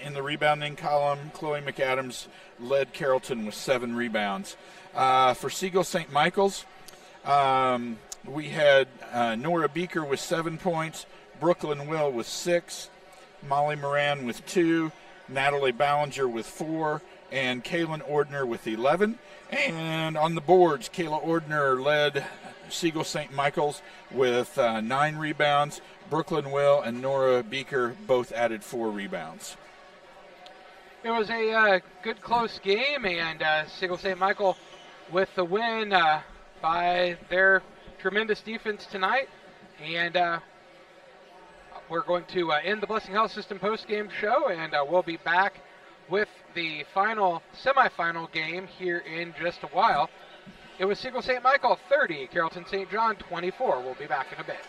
In the rebounding column, Chloe McAdams led Carrollton with 7 rebounds. For Sigel St. Michael's, we had Nora Beaker with 7 points, Brooklyn Will with 6, Molly Moran with 2, Natalie Ballinger with 4, and Kaylin Ordner with 11. And on the boards, Kayla Ordner led Sigel St. Michael's with 9 rebounds. Brooklyn Will and Nora Beaker both added 4 rebounds. It was a good close game, and Sigel St. Michael with the win by their tremendous defense tonight. And we're going to end the Blessing Health System post-game show, and we'll be back with the final semifinal game here in just a while. It was Sigel St. Michael 30, Carrollton St. John 24. We'll be back in a bit.